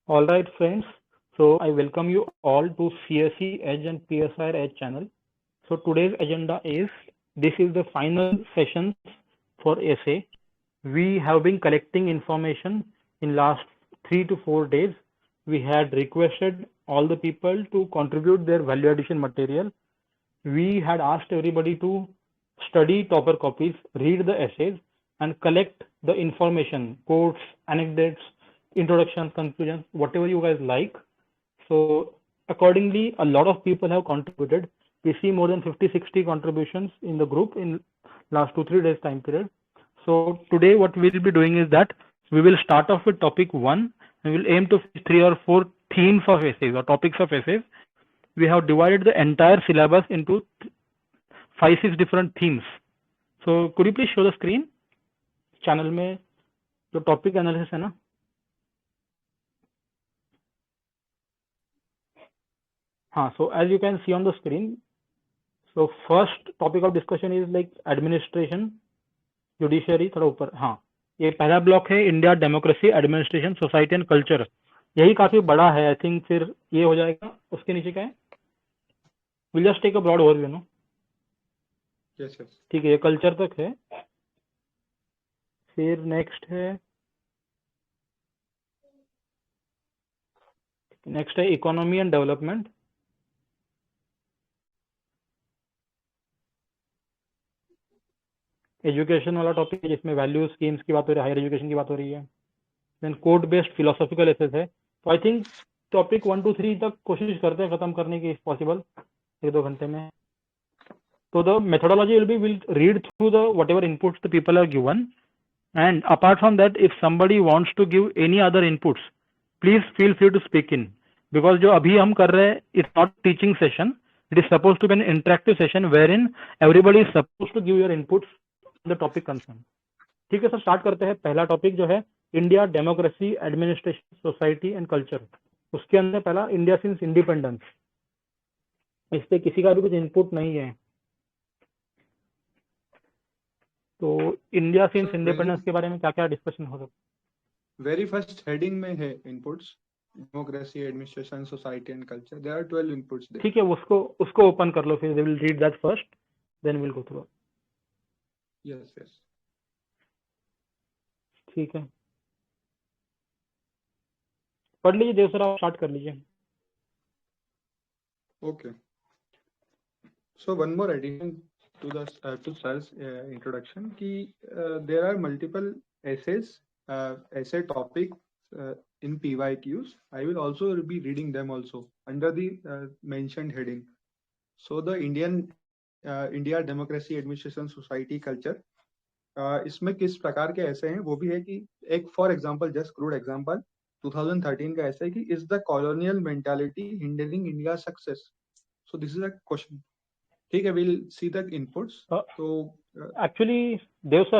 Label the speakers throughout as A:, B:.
A: All right, friends. So I welcome you all to CSE Edge and PSR Edge channel. So today's agenda is this is the final sessions for essay. We have been collecting information in last 3 to 4 days. We had requested all the people to contribute their value addition material. We had asked everybody to study topper copies, read the essays, and collect the information, quotes, anecdotes, introductions, conclusions, whatever you guys like. So accordingly, a lot of people have contributed. We see more than 50-60 contributions in the group in last 2-3 days time period. So today what we will be doing is that we will start off with topic 1 and we'll aim to 3 or 4 themes of essays or topics of essays. We have divided the entire syllabus into 5-6 different themes. So could you please show the screen? Channel में जो topic analysis है ना, हाँ, so as you can see on the screen, so first topic of discussion is like administration, judiciary, थोड़ा ऊपर, हाँ, ये पहला ब्लॉक है India democracy administration society and culture. यही काफी बड़ा है, आई थिंक फिर ये हो जाएगा. उसके नीचे क्या है, will just take a broad overview. No,
B: yes yes,
A: ठीक है, ये कल्चर तक है. फिर नेक्स्ट है इकोनॉमी एंड डेवलपमेंट. एजुकेशन वाला टॉपिक है जिसमें वैल्यू स्कीम्स की बात हो रही है, हायर एजुकेशन की बात हो रही है. Then quote based philosophical essays है. तो आई थिंक टॉपिक 1 to 3 तक कोशिश करते हैं खत्म करने की, इफ पॉसिबल 1-2 घंटे में. So the methodology will be, we'll read through the whatever inputs the people have given, and apart from that, if somebody wants to give any other inputs, please feel free to speak in, because जो अभी हम कर रहे हैं, it's not teaching session, it is supposed to be an interactive session wherein everybody is supposed to give your inputs on the topic concerned. ठीक है sir, start करते हैं. पहला टॉपिक जो है India democracy administration society and culture. उसके अंदर पहला इंडिया सिंस इंडिपेंडेंस. इस पे किसी का भी कुछ इनपुट नहीं है. तो इंडिया सिंस इंडिपेंडेंस के बारे में क्या क्या डिस्कशन हो सकता है?
B: वेरी फर्स्ट हेडिंग में है inputs, democracy administration society and culture. There are 12 inputs there.
A: ठीक है, उसको ओपन कर लो, फिर they will read that first, then will go through.
B: Yes yes,
A: ठीक है, पढ़ लीजिए देव सर, आप स्टार्ट कर लीजिए.
B: Okay. So one more addition to the to sir's introduction ki there are multiple essays, essay topics in PYQs. I will also be reading them also under the mentioned heading. So the India Democracy Administration Society Culture, इसमें किस प्रकार के ऐसे हैं वो भी है कि एक for example, just crude example, 2013 का ऐसा है कि is the colonial mentality hindering India success. So this is a question. ठीक है, we'll see the inputs. So
A: actually, Dev sir,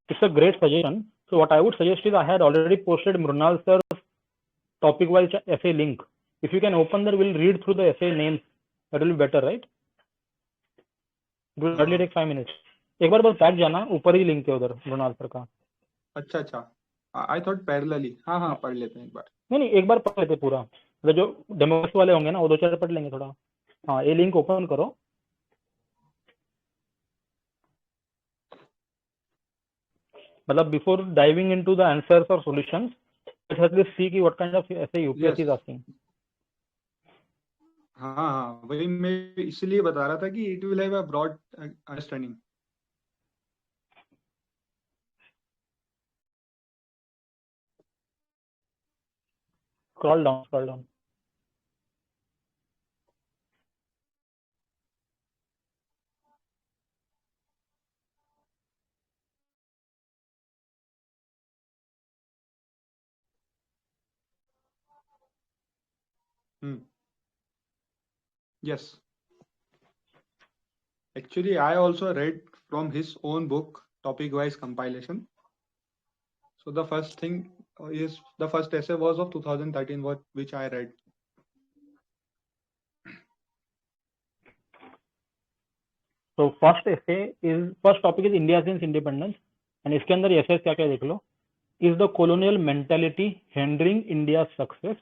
A: it's a great suggestion. So what I would suggest is, I had already posted Mrunal sir's topic wise essay link. If you can open there, we'll read through the essay names. That will be better, right? It will hardly take 5 minutes. एक बार बस बैठ जाना, ऊपर ही link है उधर Mrinal sir का.
B: अच्छा अच्छा, आई थॉट पैरेलली. हाँ हाँ, पढ़ लेते हैं एक बार.
A: नहीं, एक बार पढ़ लेते पूरा. मतलब जो डेमोक्रेसी वाले होंगे ना, वो 2-4 पढ़ लेंगे थोड़ा. हाँ, ये लिंक ओपन करो. मतलब before diving into the answers और solutions, let's at least see कि what kind of essay UPSC is asking.
B: हाँ हाँ, वही मैं इसलिए बता रहा था कि it will have a broad understanding.
A: Scroll down.
B: Yes. Actually, I also read from his own book, topic-wise compilation. So the first thing is, the first essay was of 2013, which I read.
A: So first topic is India since independence, and इसके अंदर essays क्या क्या देख लो. Is the colonial mentality hindering India success?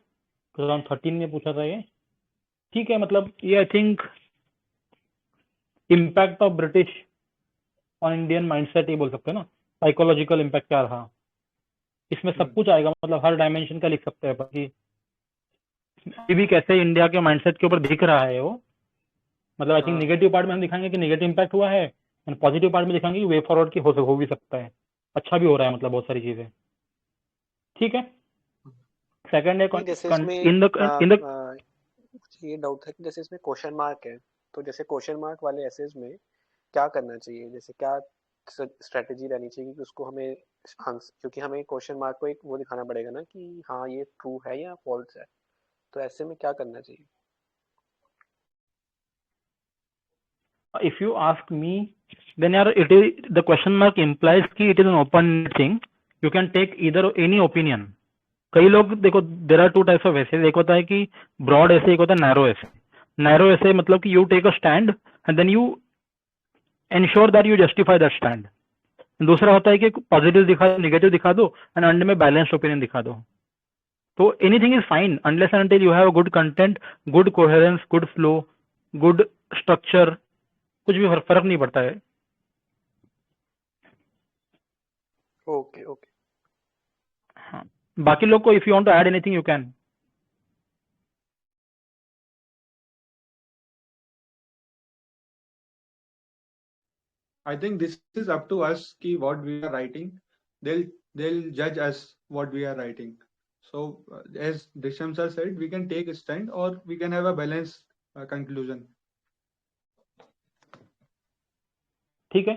A: 2013 में पूछा था ये। ठीक है, मतलब ये I think impact of British on Indian mindset ये बोल सकते हैं ना, साइकोलॉजिकल इम्पैक्ट क्या रहा। इसमें सब कुछ आएगा, मतलब हर डायमेंशन का लिख सकते हैं बाकी अभी भी कैसे इंडिया के माइंडसेट के ऊपर दिख रहा है वो। मतलब आई थिंक नेगेटिव पार्ट में हम दिखाएंगे कि नेगेटिव इम्पैक्ट हुआ है, एंड पॉजिटिव पार्ट में दिखाएंगे कि वे फॉरवर्ड की हो भी सकता है, अच्छा भी हो रहा है, मतलब बहुत सारी चीजें। ठीक है। सेकंड है
C: नहीं, जैसे इसमें
A: इन द
C: मुझे ये डाउट था कि जैसे इसमें क्वेश्चन मार्क है, तो जैसे क्वेश्चन मार्क वाले एसेज में क्या करना चाहिए, जैसे क्या स्ट्रेटेजी रहनी चाहिए कि उसको हमें क्योंकि हमें क्वेश्चन मार्क को एक वो दिखाना पड़ेगा ना कि हाँ ये ट्रू है या फॉल्स है, तो ऐसे में क्या करना चाहिए?
A: if you ask me, then yaar, it is the question mark implies कि it is an open thing, you can take either any opinion. कई लोग देखो, there are two types of essay, एक होता है कि ब्रॉड ऐसे, एक होता है नैरो ऐसे। नैरो ऐसे मतलब कि you take a stand and then you ensure that you justify that stand. दूसरा होता है कि पॉजिटिव दिखा दो, नेगेटिव दिखा दो, एंड अंड में बैलेंस्ड ओपिनियन दिखा दो। तो anything is fine unless and until you have good content, good coherence, good flow, good structure, कुछ भी फर्क नहीं पड़ता है।
C: Okay okay.
A: हाँ, बाकी लोग को if you want to add anything you can.
B: I think this is up to us ki what we are writing. They'll judge us what we are writing. So as Disham sir said, we can take a stand or we can have a balanced conclusion.
A: ठीक है।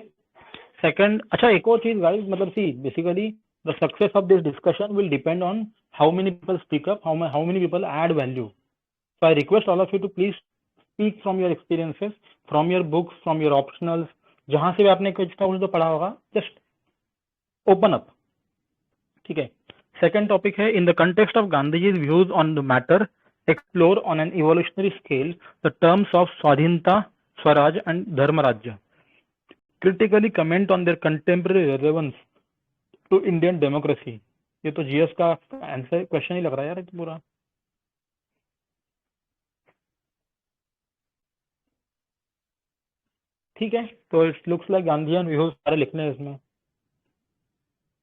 A: Second, अच्छा एक और चीज guys, मतलब see basically the success of this discussion will depend on how many people speak up, how many people add value. So I request all of you to please speak from your experiences, from your books, from your optionals, जहां से भी आपने कुछ ना कुछ तो पढ़ा होगा, जस्ट ओपन अप। ठीक है। सेकंड टॉपिक है, in the context of Gandhiji's views on the matter, explore on an evolutionary scale the terms of swadhinata, swaraj and dharmarajya, critically comment on their contemporary relevance to Indian democracy। ये तो GS का answer question ही लग रहा है यार, ये तो पूरा। ठीक है, तो it looks like Gandhian views सारे लिखने हैं इसमें।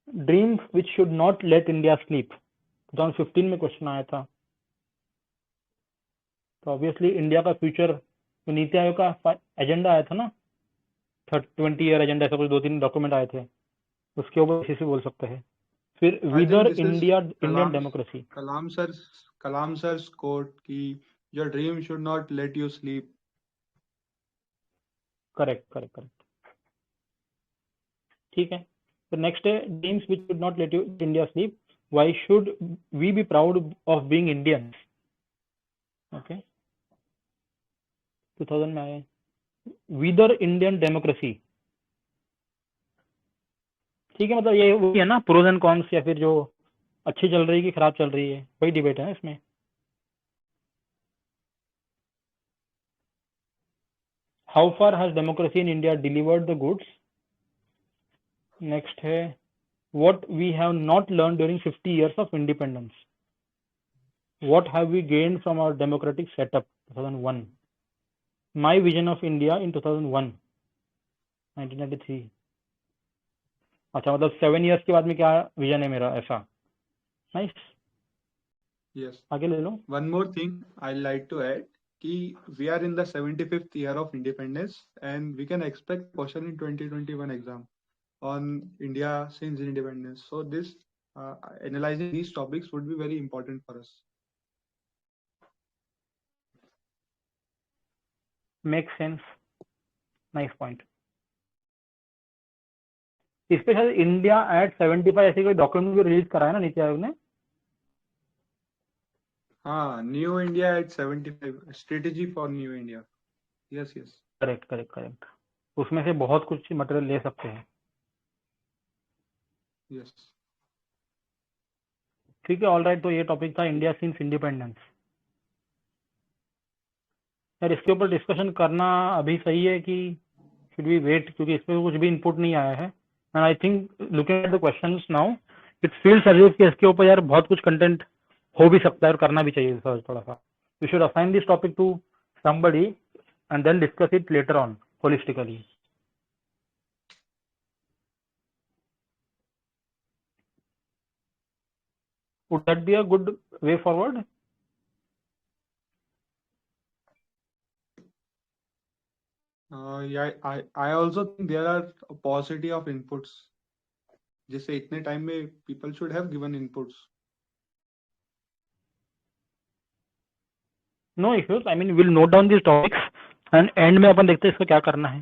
A: Dreams which should not late India sleep, 2015 में क्वेश्चन आया था। तो ऑब्वियसली इंडिया का फ्यूचर, तो नीति आयोग का एजेंडा आया था ना, 20 ईयर एजेंडा, ऐसा कुछ 2-3 डॉक्यूमेंट आए थे, उसके ऊपर इसी से बोल सकते हैं। फिर whether India Indian democracy,
B: Kalam sir quote की your dream should not let you sleep.
A: Correct. ठीक है। तो नेक्स्ट है, dreams which should not let you India sleep, why should we be proud of being Indians. Okay, 2000 में आए। विदर Indian democracy, ठीक है, मतलब ये वही है ना, प्रोज एंड कॉन्स, या फिर जो अच्छी चल रही है कि खराब चल रही है, वही डिबेट है ना इसमें। How far has democracy in India delivered the goods. Next है, what we have not learn during 50 years of independence, what have we gained from our democratic setup, 2001। My vision of India in 2001, 1993। अच्छा, मतलब 7 years के बाद में क्या vision है मेरा, ऐसा। नाइस।
B: Yes.
A: आगे ले लो।
B: One more thing I'd like to add कि we are in the 75th year of independence and we can expect question in 2021 exam on India since independence. So this analyzing these topics would be very important for us.
A: Makes sense. Nice point. इस पे शायद India at 75 ऐसे कोई document भी release करा है ना नीति आयोग ने।
B: हाँ, new India at 75, strategy for new India. Yes.
A: Correct. उसमें से बहुत कुछ मटेरियल ले सकते हैं।
B: यस।
A: ठीक है, ऑल राइट। तो ये टॉपिक था इंडिया सिंस इंडिपेंडेंस। यार इसके ऊपर डिस्कशन करना अभी सही है कि शुड वी वेट, क्योंकि इसमें कुछ भी इनपुट नहीं आया है। And I think looking at the questions now, it feel service कि इसके ऊपर यार बहुत कुछ कंटेंट हो भी सकता है और करना भी चाहिए सर्च थोड़ा सा. You should assign this topic to somebody and then discuss it later on holistically. Would that be a good way forward?
B: Yeah, I also think there are a paucity of inputs. जैसे इतने time में people should have given inputs.
A: No issues. I mean, we'll note down these topics and end में अपन देखते हैं इसको क्या करना है.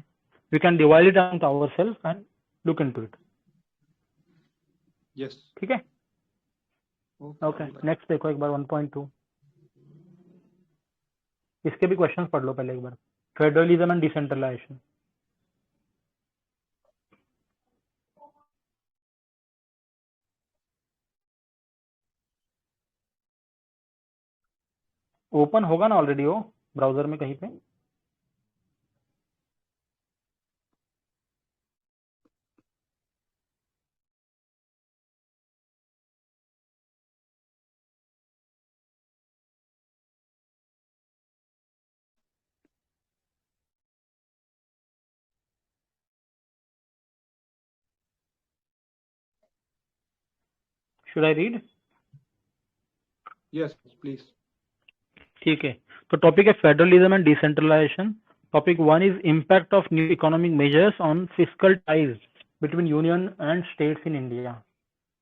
A: We can divide it among ourselves and look into it.
B: Yes.
A: ठीक है. Okay. Next देखो एक बार 1.2. इसके भी क्वेश्चंस पढ़ लो पहले एक बार. Federalism and decentralisation. ओपन होगा ना ऑलरेडी वो ब्राउजर में कहीं पे. Should I read?
B: Yes, please.
A: ठीक है. तो टॉपिक है federalism and decentralisation. Topic 1 is impact of new economic measures on fiscal ties between union and states in India.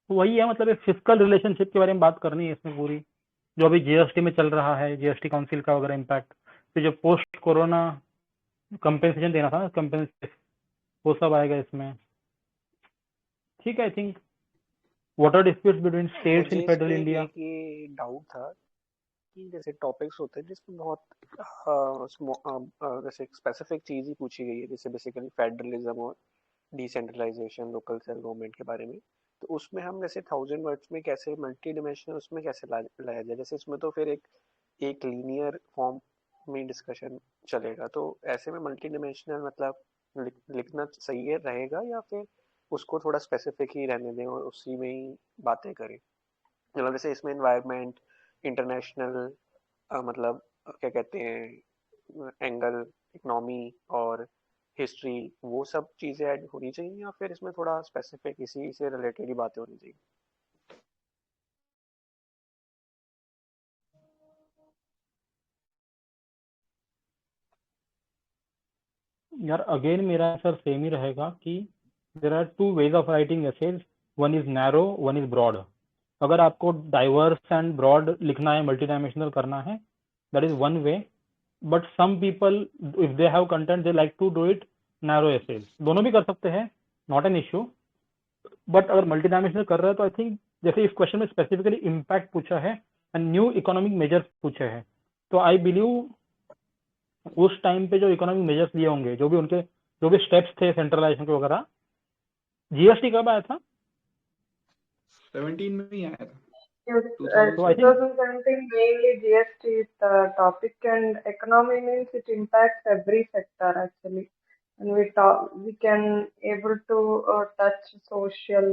A: तो वही है, मतलब फिस्कल रिलेशनशिप के बारे में बात करनी है इसमें पूरी. जो अभी जीएसटी में चल रहा है, जीएसटी काउंसिल का वगैरह इम्पैक्ट, फिर जो पोस्ट कोरोना कंपेंसेशन देना था ना, कंपेंसेशन, वो सब आएगा इसमें. ठीक है. I think water disputes between states in federal India.
C: एक ये डाउट था कि जैसे टॉपिक्स होते हैं जिसमें बहुत जैसे स्पेसिफिक चीज ही पूछी गई है, जैसे बेसिकली फेडरलिज्म और डिसेंट्रलाइजेशन, लोकल सेल गवर्नमेंट के बारे में. तो उसमें हम जैसे 1000 वर्ड्स में कैसे मल्टी डिमेंशनल उसमें कैसे लाया जाए. जैसे इसमें तो फिर एक लीनियर फॉर्म में डिस्कशन चलेगा, तो ऐसे में मल्टी डिमेंशनल मतलब लिखना सही है रहेगा, या फिर उसको थोड़ा स्पेसिफिक ही रहने दें और उसी में ही बातें करें. मतलब जैसे इसमें एनवायरनमेंट, इंटरनेशनल मतलब क्या कहते हैं एंगल, इकोनॉमी और हिस्ट्री, वो सब चीज़ें ऐड होनी चाहिए, या फिर इसमें थोड़ा स्पेसिफिक इसी से रिलेटेड ही बातें होनी चाहिए.
A: यार अगेन मेरा आंसर सेम ही रहेगा कि there are two ways of writing essays. One is narrow, one is broad. अगर आपको डाइवर्स एंड ब्रॉड लिखना है, मल्टी डायमेंशनल करना है, that is one way. But some people if they have content they like to do it narrow essays. दोनों भी कर सकते हैं, नॉट एन इश्यू. बट अगर मल्टी डायमेंशनल कर रहे हैं तो आई थिंक जैसे इस क्वेश्चन में स्पेसिफिकली इम्पैक्ट पूछा है एंड न्यू इकोनॉमिक मेजर्स पूछे हैं, तो आई बिलीव उस टाइम पे जो इकोनॉमिक मेजर्स लिए होंगे, जो भी स्टेप्स थे सेंट्रलाइजेशन के वगैरह. जीएसटी कब आया था?
B: 17 में ही आया था.
D: Yes,
B: 2017.
D: 2017 mainly GST is the topic, and economy means it impacts every sector actually, and we can able to touch social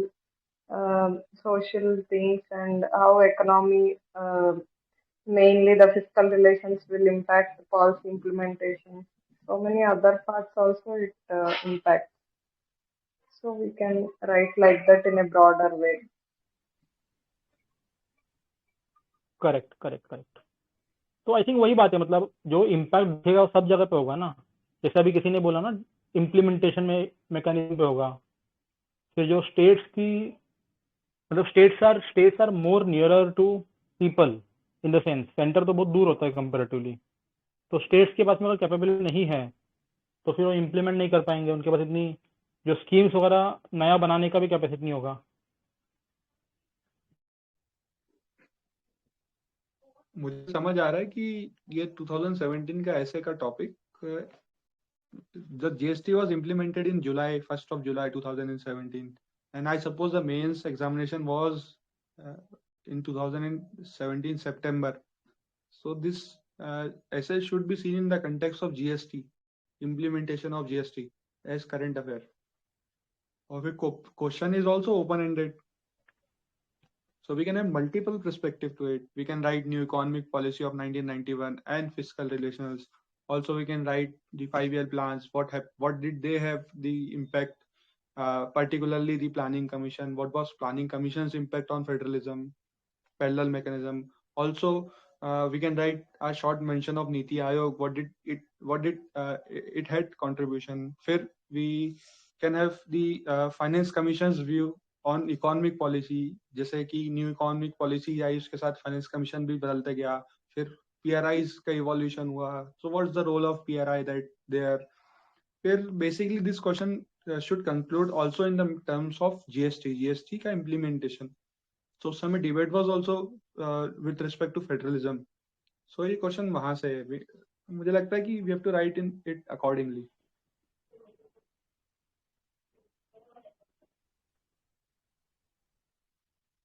D: things and how economy mainly the fiscal relations will impact the policy implementation. So many other parts also it impacts. So we can write like that in a broader way.
A: Correct correct correct. तो I think वही बात है, मतलब जो impact दिखेगा वो सब जगह पे होगा ना. जैसे अभी किसी ने बोला ना, इम्प्लीमेंटेशन में मैकेनिज्म पे होगा. फिर जो स्टेट्स की, मतलब states are more nearer to people in the sense, centre तो बहुत दूर होता है कंपेरेटिवली. तो स्टेट्स के पास में अगर कैपेबिलिटी नहीं है तो फिर वो इम्प्लीमेंट नहीं कर पाएंगे. उनके पास इतनी जो स्कीम्स वगैरह नया बनाने का भी कैपेसिटी नहीं होगा.
B: मुझे समझ आ रहा है कि ये 2017 का ऐसे का topic, the GST was implemented in July, 1st of July 2017, and I suppose the mains examination was in 2017 September. So this essay should be seen in the context of GST, implementation of GST as current affair. Or the question is also open-ended. So we can have multiple perspective to it. We can write new economic policy of 1991 and fiscal relations. Also, we can write the 5-year plans. What did they have the impact? Particularly the planning commission. What was planning commission's impact on federalism, parallel mechanism? Also, we can write a short mention of Niti Aayog. What did it had contribution? फिर we can have the finance commission's view on economic policy. जैसे कि new economic policy आई उसके साथ finance commission भी बदलते गया. फिर PRIs का इवोल्यूशन हुआ. So what's the role of PRI that there? फिर basically this question should conclude also in the terms of GST का implementation. So some debate was also with respect to federalism. So ये question वहाँ से है. मुझे लगता है कि we have to write in it accordingly.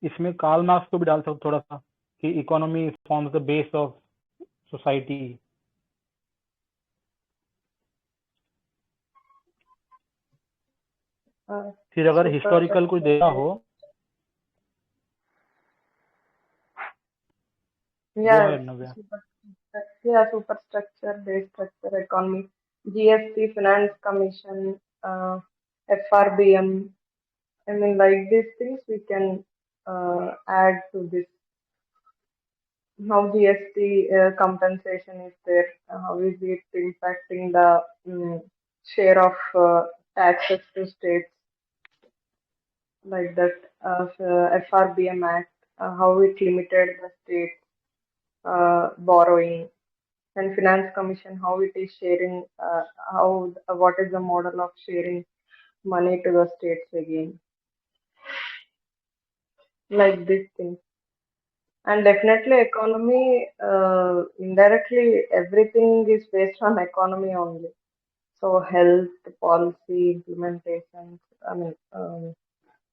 A: इसमें कार्ल मार्क्स को भी डाल सकते थोड़ा सा कि economy forms the base of society. फिर अगर हिस्टोरिकल कुछ देना हो.
D: Superstructure, base structure, economy, GST, finance commission, FRBM. I mean, like these things we can add to this. How GST compensation is there? How is it impacting the share of taxes to states? Like that, FRBM Act, how it limited the state borrowing, and finance commission, how it is sharing, what is the model of sharing money to the states again, like these things. And definitely economy, indirectly everything is based on economy only. So health policy implementations, I mean,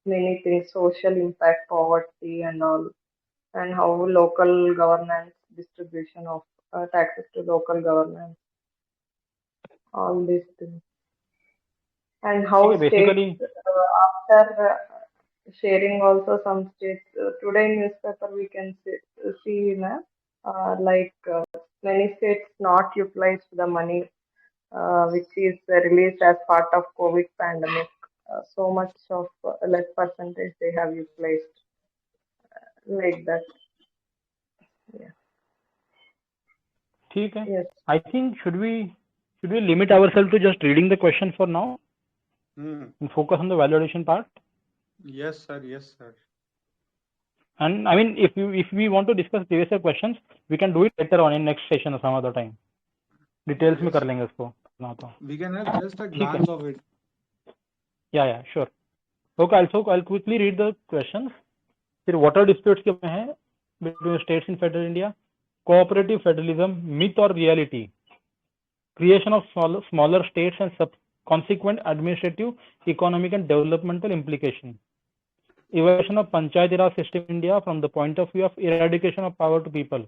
D: many things, social impact, poverty and all, and how local governance, distribution of taxes to local governance, all these things. And how
A: basically
D: states, after sharing also some states, today newspaper we can see like many states not utilized the money which is released as part of COVID pandemic. So much of less percentage they have utilized, like that. Yeah.
A: ठीक है.
D: Yes.
A: I think should we limit ourselves to just reading the question for now and focus on the validation part?
B: Yes, sir.
A: And I mean, if we want to discuss previous questions, we can do it later on in next session or some other time. Details में कर लेंगे उसको.
B: We can have just a glance of it.
A: Yeah, sure. Okay, I'll quickly read the questions. फिर water disputes के हैं between states in federal India. Cooperative federalism, myth or reality? Creation of smaller states and consequent administrative, economic and developmental implication. Evaluation of Panchayati Raj system in India from the point of view of eradication of power to people.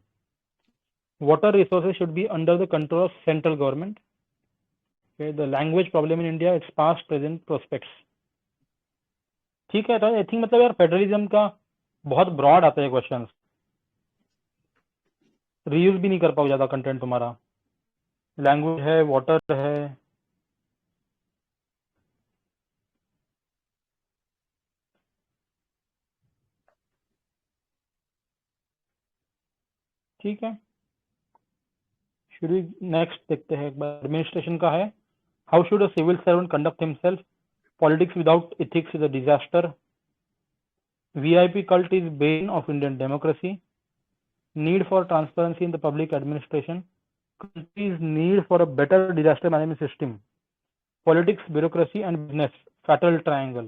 A: Water resources should be under the control of central government. Okay, the language problem in India, its past, present, prospects. ठीक है. तो I think मतलब यार federalism का बहुत broad आता है questions. Reuse भी नहीं कर पाओ ज्यादा कंटेंट तुम्हारा. लैंग्वेज है, वाटर है. ठीक है. शुरू नेक्स्ट देखते हैं एक बार. एडमिनिस्ट्रेशन का है. How should a civil servant conduct himself? Politics without ethics is a disaster. VIP cult is bane of Indian democracy. Need for transparency in the public administration. Country's need for a better disaster management system. Politics, bureaucracy and business. Fatal triangle.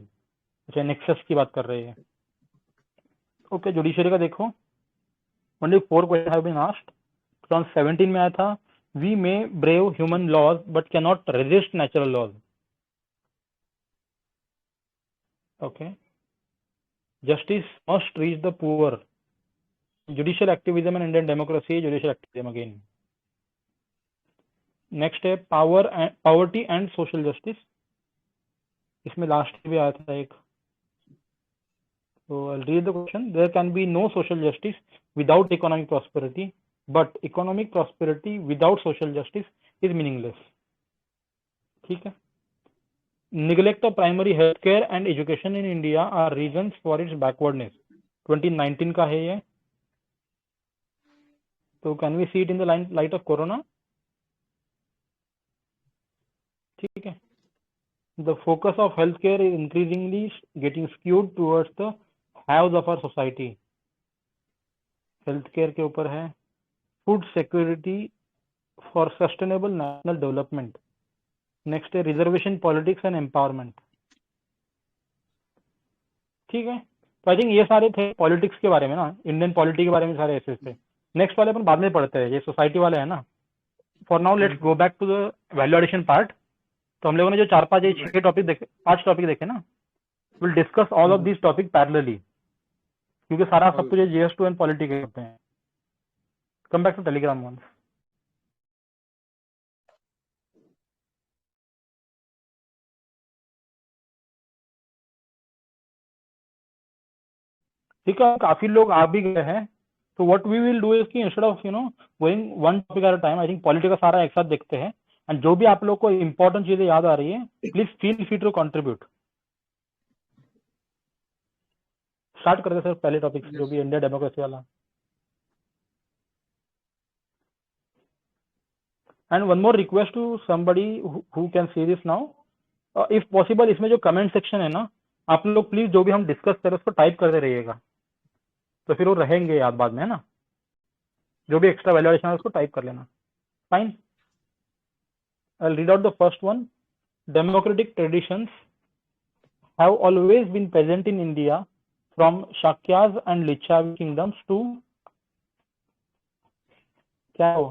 A: अच्छा, nexus की बात कर रहे हैं. Okay, judiciary का देखो. Only 4 questions have been asked. 2017 में आया था. We may brave human laws but cannot resist natural laws. Okay. Justice must reach the poor. Judicial activism and Indian democracy. Judicial activism again. Next है poverty and social justice. इसमें last भी आया था एक. So I'll read the question. There can be no social justice without economic prosperity, but economic prosperity without social justice is meaningless. ठीक है. Neglect of primary healthcare and education in India are reasons for its backwardness. 2019 का है ये. So can we see it in the light of corona? ठीक है. The focus of healthcare is increasingly getting skewed towards the haves of our society. Healthcare के ऊपर है. Food security for sustainable national development. Next है reservation politics and empowerment. ठीक है. तो I think ये सारे थे पॉलिटिक्स के बारे में ना, इंडियन पॉलिटी के बारे में सारे ऐसे थे. नेक्स्ट वाले अपन बाद में पढ़ते हैं, ये सोसाइटी वाले है ना. For now let's go back to the value addition part. तो हम लोगों ने जो 4-5 टॉपिक देखे, 5 टॉपिक देखे ना, will discuss all of this topic parallelly, क्योंकि सारा सब कुछ GS2 एंड पॉलिटी के होते हैं. Come back to Telegram once. ठीक है. काफी लोग आ भी गए हैं. तो what we will do is कि instead of going one topic at a time, I think polity का सारा एक साथ देखते हैं. एंड जो भी आप लोग को इंपॉर्टेंट चीजें याद आ रही है, please feel free to contribute. Start करते सर पहले टॉपिक जो भी इंडिया डेमोक्रेसी वाला. And one more request to somebody who can see this now, if possible इसमें जो कमेंट सेक्शन है ना, आप लोग प्लीज जो भी हम डिस्कस करें उसको टाइप करते रहिएगा, तो फिर वो रहेंगे याद बाद में, है ना. जो भी एक्स्ट्रा वैल्यूएशन है उसको टाइप कर लेना. Fine. I'll read out the first one. Democratic traditions have always been present in India from Shakyas and Licchavi kingdoms to क्या हो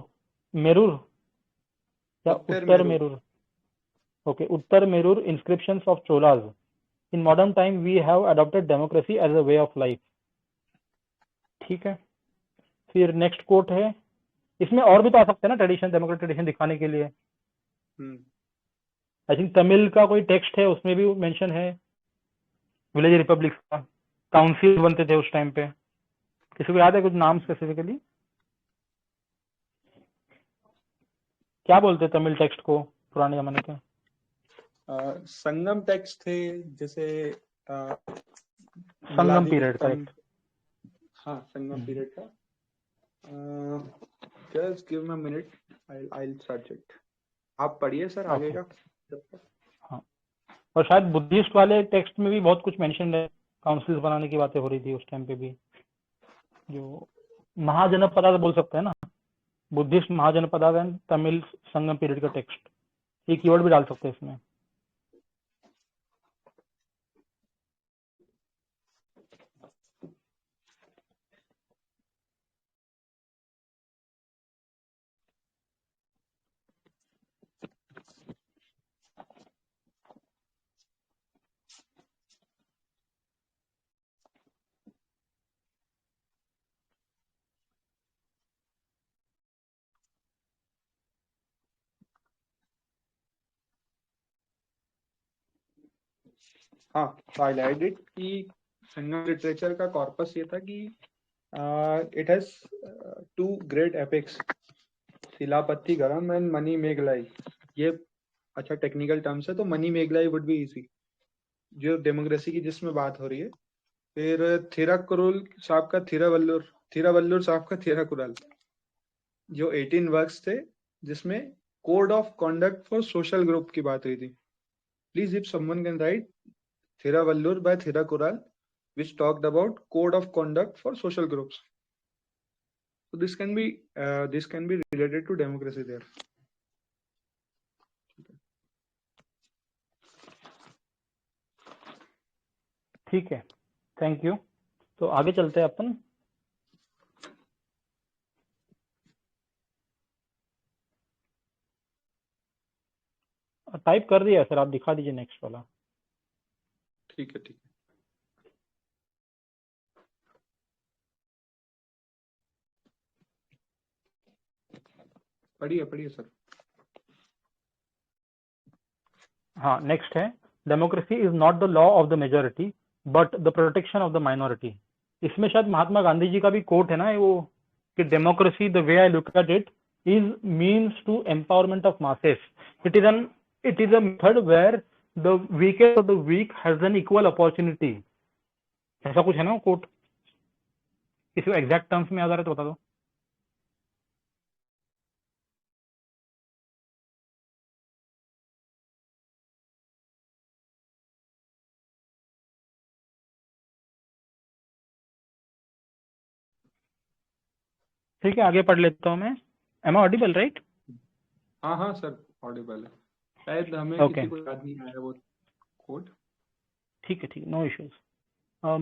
A: मेरूर या उत्तर Merur. Okay, Uttar Merur inscriptions of Cholas. In modern time we have adopted democracy as a way of life. ठीक है. फिर next coat है. इसमें और भी तो आ सकते हैं ना ट्रेडिशन, डेमोक्रेटिक ट्रेडिशन दिखाने के लिए. आई थिंक तमिल का कोई टेक्स्ट है, उसमें भी मेंशन है विलेज रिपब्लिक का. काउंसिल बनते थे उस टाइम पे. किसी को याद है कुछ नाम स्पेसिफिकली? क्या बोलते तमिल टेक्स्ट को पुराने जमाने के?
B: संगम टेक्स्ट थे, जैसे
A: संगम पीरियड का.
B: हाँ, संगम पीरियड का. Just give me a minute, I will search it. आप पढ़िए सर आगे का.
A: हाँ. और शायद बुद्धिस्ट वाले टेक्स्ट में भी बहुत कुछ मेंशन है, काउंसिल्स बनाने की बातें हो रही थी उस टाइम पे भी. जो महाजनपदा बोल सकते हैं ना, Buddhist Mahajanapada and Tamil Sangam period का टेक्स्ट. ये कीवर्ड भी डाल सकते हैं इसमें.
B: हाँ, हाईलाइट इट कि संगम लिटरेचर का कॉर्पस ये था कि it has 2 great epics, Silappatikaram and Manimekalai. ये अच्छा टेक्निकल टर्म्स है, तो Manimekalai would be easy, जो डेमोक्रेसी की जिसमें बात हो रही है. फिर थिराकुरल साहब का थिरावल्लुर साहब का थिराकुरल, जो 18 वर्क्स थे, जिसमें code of conduct for social group की बात हुई थी. Please if someone can write Thiravallur by Thirakural, which talked about code of conduct for social groups. So this can be related to democracy there.
A: ठीक है, thank you. तो आगे चलते हैं अपन. टाइप कर दिया सर, आप दिखा दीजिए नेक्स्ट वाला.
B: ठीक है, ठीक है. पढ़िए सर.
A: हाँ, नेक्स्ट है democracy is not the law of the majority but the protection of the minority. इसमें शायद महात्मा गांधी जी का भी कोट है ना वो कि democracy, the way I look at it, is means to empowerment of masses. It is a method where the weakest of the weak has an equal opportunity. ऐसा कुछ है ना कोट, किसी को एग्जैक्ट टर्म्स में याद आ रहा है तो बता दो। ठीक है, आगे पढ़ लेता हूँ मैं। Am I audible, right?
B: हाँ हाँ सर, ऑडिबल है। शायद हमें
A: Okay.
B: किसी को याद नहीं आया वो कोड।
A: ठीक है, no issues.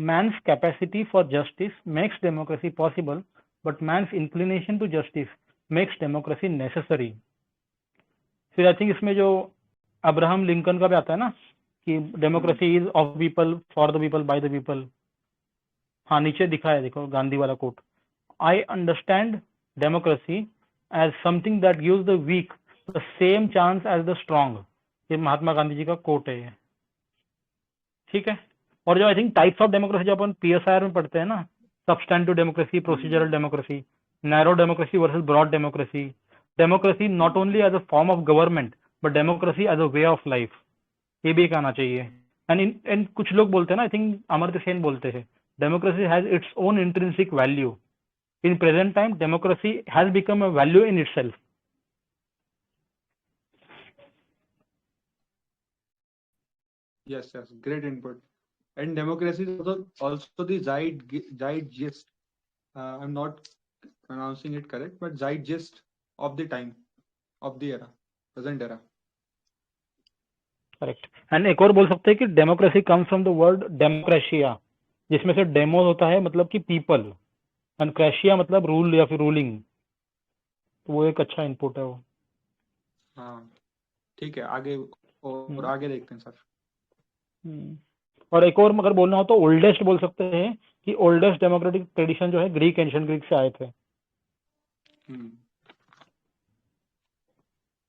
A: Man's capacity for justice makes democracy possible, but man's inclination to justice makes democracy necessary. फिर आई थिंक इसमें जो अब्राहम लिंकन का भी आता है ना कि democracy is of people, for the people, by the people. हाँ, नीचे दिखा है, देखो गांधी वाला quote. I understand democracy as something that gives the weak the same chance as the strong. ये महात्मा गांधी जी का कोट है ये। ठीक है, और जो I think types of democracy जो अपन पीएसआईआर में पढ़ते हैं ना, substantive democracy, procedural democracy, narrow democracy versus broad democracy, democracy not only as a form of government but democracy as a way of life, ये भी एक आना चाहिए। एंड कुछ लोग बोलते हैं ना, आई थिंक अमर्त्य सेन बोलते हैं, democracy has its own intrinsic value. In present time democracy has become a value in itself.
B: Yes, great input. And democracy is also the zeitgeist. I'm not pronouncing it correct, but zeitgeist of the time, of the era, present era.
A: Correct. And एक और बोल सकते हैं कि democracy comes from the word डेमोक्रेशिया, जिसमें से demo होता है मतलब कि पीपल, एंड क्रेशिया मतलब रूल या फिर रूलिंग। तो वो एक अच्छा इनपुट है वो।
B: हाँ ठीक है, आगे और आगे देखते हैं सर।
A: और एक और अगर बोलना हो तो ओल्डेस्ट बोल सकते हैं कि ओल्डेस्ट डेमोक्रेटिक ट्रेडिशन जो है ग्रीक, एंशिएंट ग्रीक से आए थे।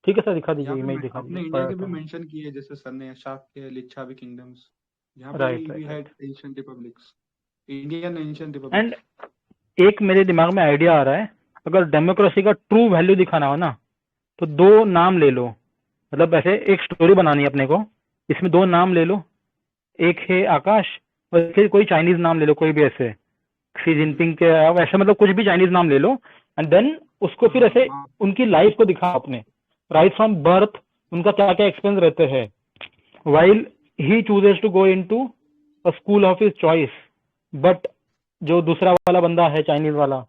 A: ठीक है सर, दिखा दीजिए, इमेज दिखा
B: आपने
A: दीजिए।
B: इंडिया के भी मेंशन किए, जैसे सर ने शाक्य, लिच्छवी किंगडम्स, यहाँ पे भी had ancient republics, Indian ancient republics.
A: And एक मेरे दिमाग में आइडिया आ रहा है, अगर डेमोक्रेसी का ट्रू वैल्यू दिखाना हो ना तो दो नाम ले लो, मतलब ऐसे एक स्टोरी बनानी है अपने को, इसमें दो नाम ले लो, एक है आकाश और फिर कोई चाइनीज नाम ले लो, कोई भी ऐसे शी जिनपिंग के ऐसे, मतलब कुछ भी चाइनीज नाम ले लो, एंड देन उसको फिर ऐसे उनकी लाइफ को दिखा अपने, राइट फ्रॉम बर्थ उनका क्या क्या एक्सपीरियंस रहते हैं, while he chooses to go into a school of his choice, but जो दूसरा वाला बंदा है चाइनीज वाला,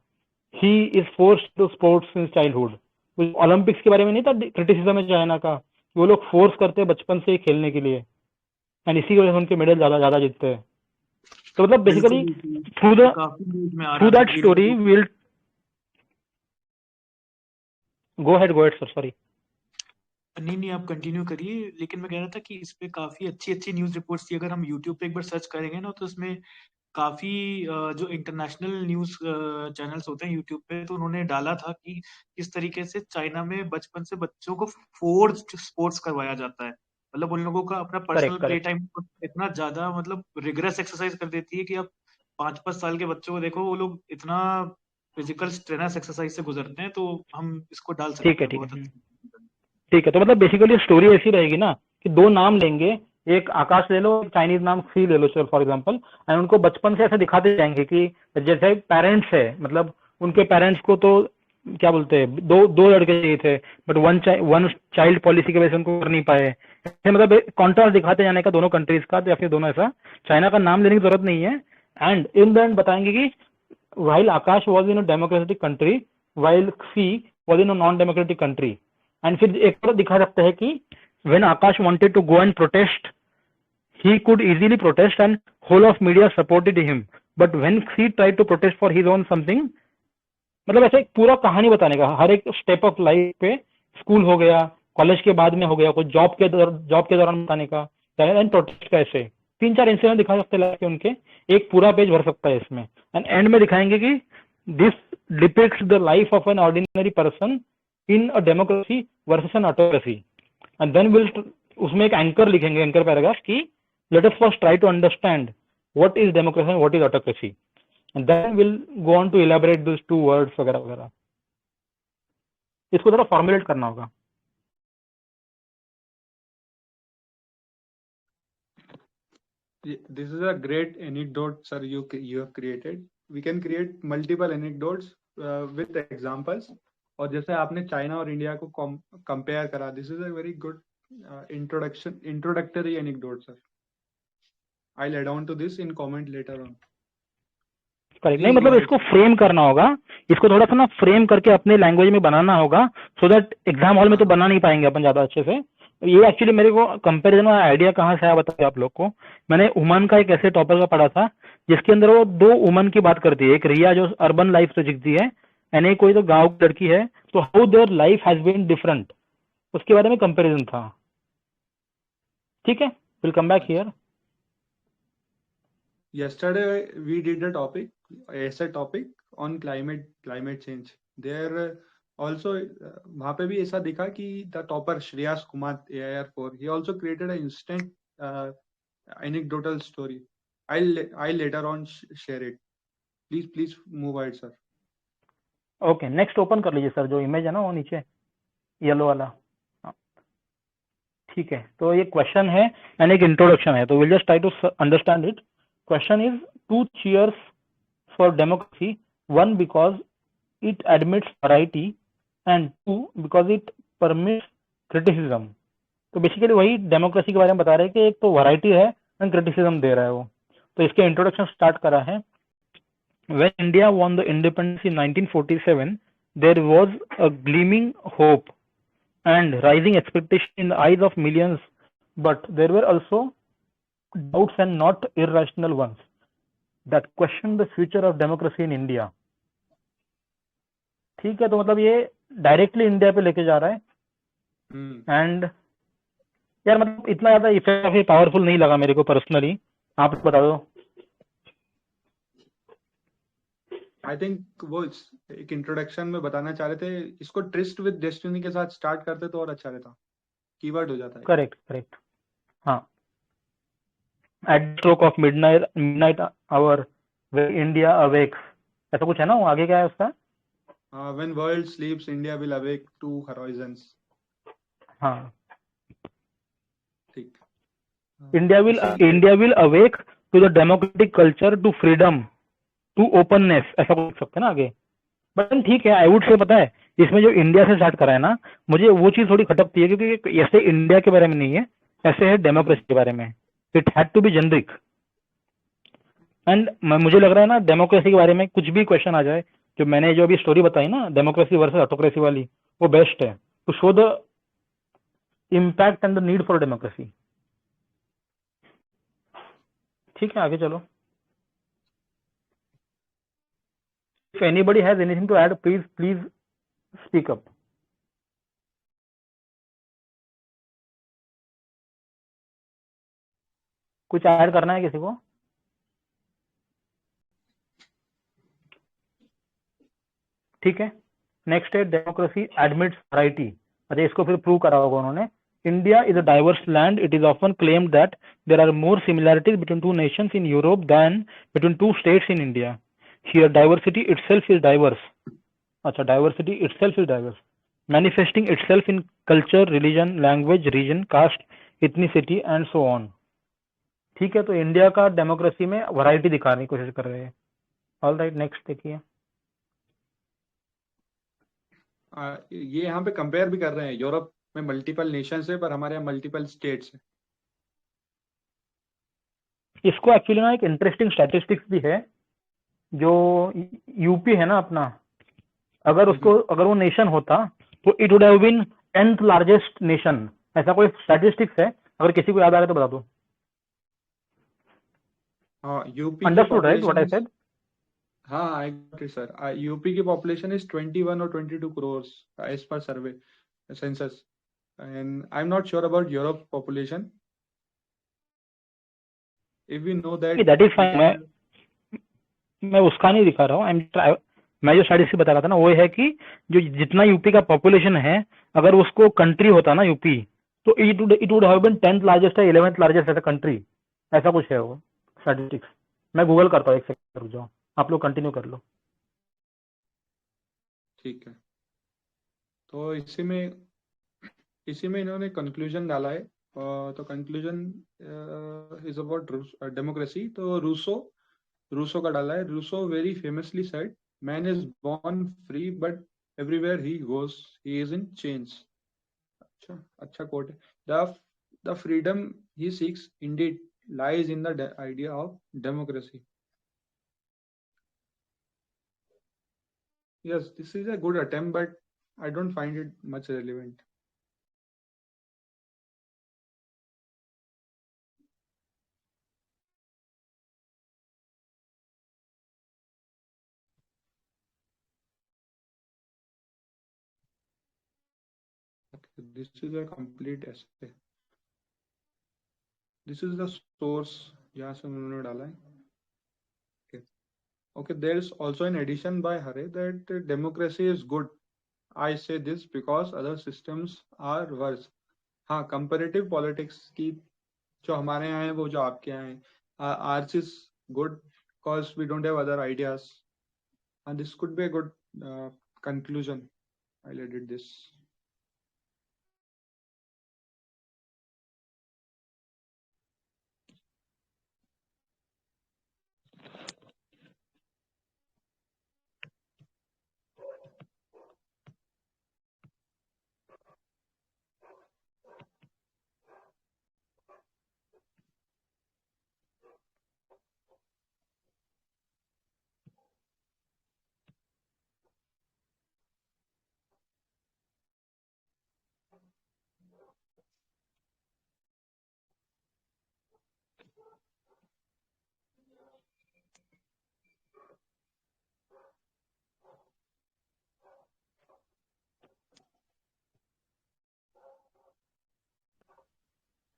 A: he is forced to sports since childhood. Olympics के बारे में नहीं था क्रिटिसिज्म है चाइना का, वो लोग फोर्स करते हैं बचपन से ही खेलने के लिए, एंड इसी वजह से उनके मेडल ज्यादा जीतते हैं। तो मतलब basically through that story will go head sir, sorry.
E: नहीं आप कंटिन्यू करिए, लेकिन मैं कह रहा था कि इस पे काफी अच्छी न्यूज रिपोर्ट्स थी। अगर हम यूट्यूब पे एक बार सर्च करेंगे ना तो उसमें काफी जो इंटरनेशनल न्यूज चैनल्स होते हैं यूट्यूब पे, तो उन्होंने डाला था कि किस तरीके से चाइना में बचपन से बच्चों को फोर्स्ड स्पोर्ट्स करवाया जाता है। मतलब उन लोगों का अपना पर्सनल प्ले टाइम इतना ज्यादा मतलब रिगरस एक्सरसाइज कर देती है कि अब 5-5 साल के बच्चों को देखो, वो लोग इतना फिजिकल स्ट्रेनस एक्सरसाइज से गुजरते हैं। तो हम इसको डाल सकते हैं।
A: ठीक है, तो मतलब बेसिकली स्टोरी ऐसी रहेगी ना कि दो नाम लेंगे, एक आकाश ले लो, चाइनीज नाम सी ले लो चलो फॉर एग्जांपल, एंड उनको बचपन से ऐसे दिखाते जाएंगे कि जैसे पेरेंट्स है, मतलब उनके पेरेंट्स को तो क्या बोलते हैं, दो लड़के चाहिए थे बट वन चाइल्ड पॉलिसी की वजह से उनको कर नहीं पाए, मतलब कॉन्ट्रास्ट दिखाते जाने का दोनों कंट्रीज का, या फिर दोनों ऐसा। चाइना का नाम लेने की जरूरत नहीं है, एंड इन द एंड बताएंगे कि while Akash was in a democratic country, while Xi was in a non-democratic country. And फिर एक तरह दिखा सकते हैं कि when Akash wanted to go and protest, he could easily protest and whole of media supported him. But when Xi tried to protest for his own something, मतलब ऐसे पूरा कहानी बताने का, हर एक स्टेप ऑफ लाइफ पे, स्कूल हो गया, कॉलेज के बाद में हो गया, कोई जॉब के दौरान बताने का, एंड प्रोटेस्ट का, ऐसे 3-4 इंसिडेंट दिखा सकते हैं उनके, एक पूरा पेज भर सकता है इसमें। एंड एंड में दिखाएंगे कि this depicts the life of an ordinary person in a democracy versus an autocracy, and then will उसमें एक एंकर लिखेंगे, एंकर पैराग्राफ की let us first try to understand what is democracy and what is autocracy, and then we'll go on to elaborate those two words वगैरह वगैरह. इसको थोड़ा formulate करना होगा.
B: This is a great anecdote, sir. You have created. We can create multiple anecdotes with examples. और जैसे आपने China और इंडिया को कंपेयर करा, this is a very good introductory anecdote, sir. I'll add on to this in comment later on.
A: Correct. नहीं मतलब इसको frame करना होगा, इसको थोड़ा सा ना फ्रेम करके अपने लैंग्वेज में बनाना होगा, सो दैट एग्जाम हॉल में तो बना नहीं पाएंगे अपन ज्यादा अच्छे से. ये एक्चुअली मेरे को कंपैरिजन में आइडिया कहाँ से आया बताया आप लोग को. मैंने उमन का एक ऐसे टॉपिक का पढ़ा था जिसके अंदर वो दो उमन की बात करती है. एक रिया जो अर्बन लाइफ से जीतती है, एंड एक कोई तो गाँव की लड़की है. तो how their life has been different, उसके बारे में कंपेरिजन था. ठीक है, will come back here.
B: Yesterday we did a topic on climate change. There also वहाँ पे भी ऐसा दिखा कि the topper Shreyas Kumar AIR4, he also created an instant anecdotal story. I'll later on share it. Please move ahead, sir.
A: Okay, next open कर लीजिए sir, जो image है ना वो नीचे येलो वाला. ठीक है, तो ये क्वेश्चन है एंड एक इंट्रोडक्शन है, तो will just try to understand it. Question is, 2 cheers for democracy. 1 because it admits variety, and 2 because it permits criticism. तो बेसिकली वही डेमोक्रेसी के बारे में बता रहे हैं कि एक तो वैरायटी है एंड क्रिटिसिज्म दे रहा है वो. तो इसके इंट्रोडक्शन स्टार्ट करा है. When India won the independence in 1947, there was a gleaming hope and rising expectation in the eyes of millions, but there were also doubts and not irrational ones that question the future of democracy in India. ठीक है, तो मतलब ये directly India पे लेके जा रहा है. एंड यार मतलब इतना ज्यादा इफेक्टिव पावरफुल नहीं लगा मेरे को पर्सनली. आप बता दो.
B: आई थिंक वो एक इंट्रोडक्शन में बताना चाह रहे थे, इसको ट्रिस्ट विद डेस्टिनी के साथ स्टार्ट करते तो और अच्छा रहता, कीवर्ड हो जाता है.
A: करेक्ट. हाँ, at the stroke of midnight hour where India awakes, ऐसा कुछ है ना वो. आगे क्या है उसका?
B: When world sleeps, India will awake to horizons.
A: हाँ,
B: ठीक.
A: India will awake to the democratic culture, to freedom, to openness, ऐसा कुछ सकते हैं ना आगे. बट ठीक है, आई वुड से पता है इसमें जो इंडिया से स्टार्ट करा है ना, मुझे वो चीज थोड़ी खटकती है, क्योंकि ऐसे इंडिया के बारे में नहीं है, ऐसे है डेमोक्रेसी के बारे में. It had to be generic. And मुझे लग रहा है ना डेमोक्रेसी के बारे में कुछ भी क्वेश्चन आ जाए, जो मैंने जो अभी स्टोरी बताई ना डेमोक्रेसी वर्सेस ऑटोक्रेसी वाली, वो बेस्ट है to show the impact and the need for democracy. ठीक है, आगे चलो. If anybody has anything to add, please speak up. कुछ ऐड करना है किसी को? ठीक है, नेक्स्ट है डेमोक्रेसी एडमिट्स वैरायटी. अच्छा, इसको फिर प्रूव करा होगा उन्होंने. India is a diverse land. It is often claimed that there are more similarities between 2 nations in Europe than between 2 states in India. Here diversity itself is diverse. अच्छा, diversity itself is diverse, manifesting itself in culture, religion, language, region, caste, ethnicity and so on. ठीक है, तो India का democracy में variety दिखाने की कोशिश कर रहे हैं. ऑल राइट, नेक्स्ट देखिए.
B: ये यहाँ पे कंपेयर भी कर रहे हैं, यूरोप में मल्टीपल नेशंस है पर हमारे यहाँ मल्टीपल स्टेट्स है.
A: इसको एक्चुअली ना एक इंटरेस्टिंग स्टैटिस्टिक्स भी है, जो यूपी है ना अपना, अगर वो नेशन होता तो it would have been 10th largest nation. ऐसा कोई स्टैटिस्टिक्स है? अगर किसी को याद आ रहा है तो बता दो.
B: UP
A: understood right what I said?
B: हाँ, I got it sir. UP की population is 21 or 22 crores as per survey census, and I'm not sure about Europe population. If we know that
A: is fine. मैं उसका नहीं दिखा रहा हूँ. मैं जो स्टैटिस्टिक्स बता रहा था ना, वो है कि जो जितना यूपी का पॉपुलेशन है, अगर उसको कंट्री होता ना यूपी, तो it would have been 10th largest या 11th largest as a country. ऐसा कुछ है वो स्टैटिस्टिक्स. मैं गूगल करता हूँ, एक सेकंड रुक जाओ, आप लोग कंटिन्यू कर लो।
B: ठीक है, तो इसी में इन्होंने कंक्लूजन डाला है। तो कंक्लूजन इज अबाउट डेमोक्रेसी। तो रूसो का डाला है। Rousseau very famously said, man is born free but everywhere he goes he is in change. अच्छा कोट है। The freedom he seeks indeed lies in the idea of democracy. Yes, this is a good attempt, but I don't find it much relevant. Okay, this is a complete essay. This is the source जहाँ से उन्होंने डाला है। Okay, there is also an addition by Hare that democracy is good. I say this because other systems are worse. हाँ, comparative politics की जो हमारे यहाँ है वो जो आपके यहाँ है, ours is good because we don't have other ideas. And this could be a good conclusion. I'll edit this.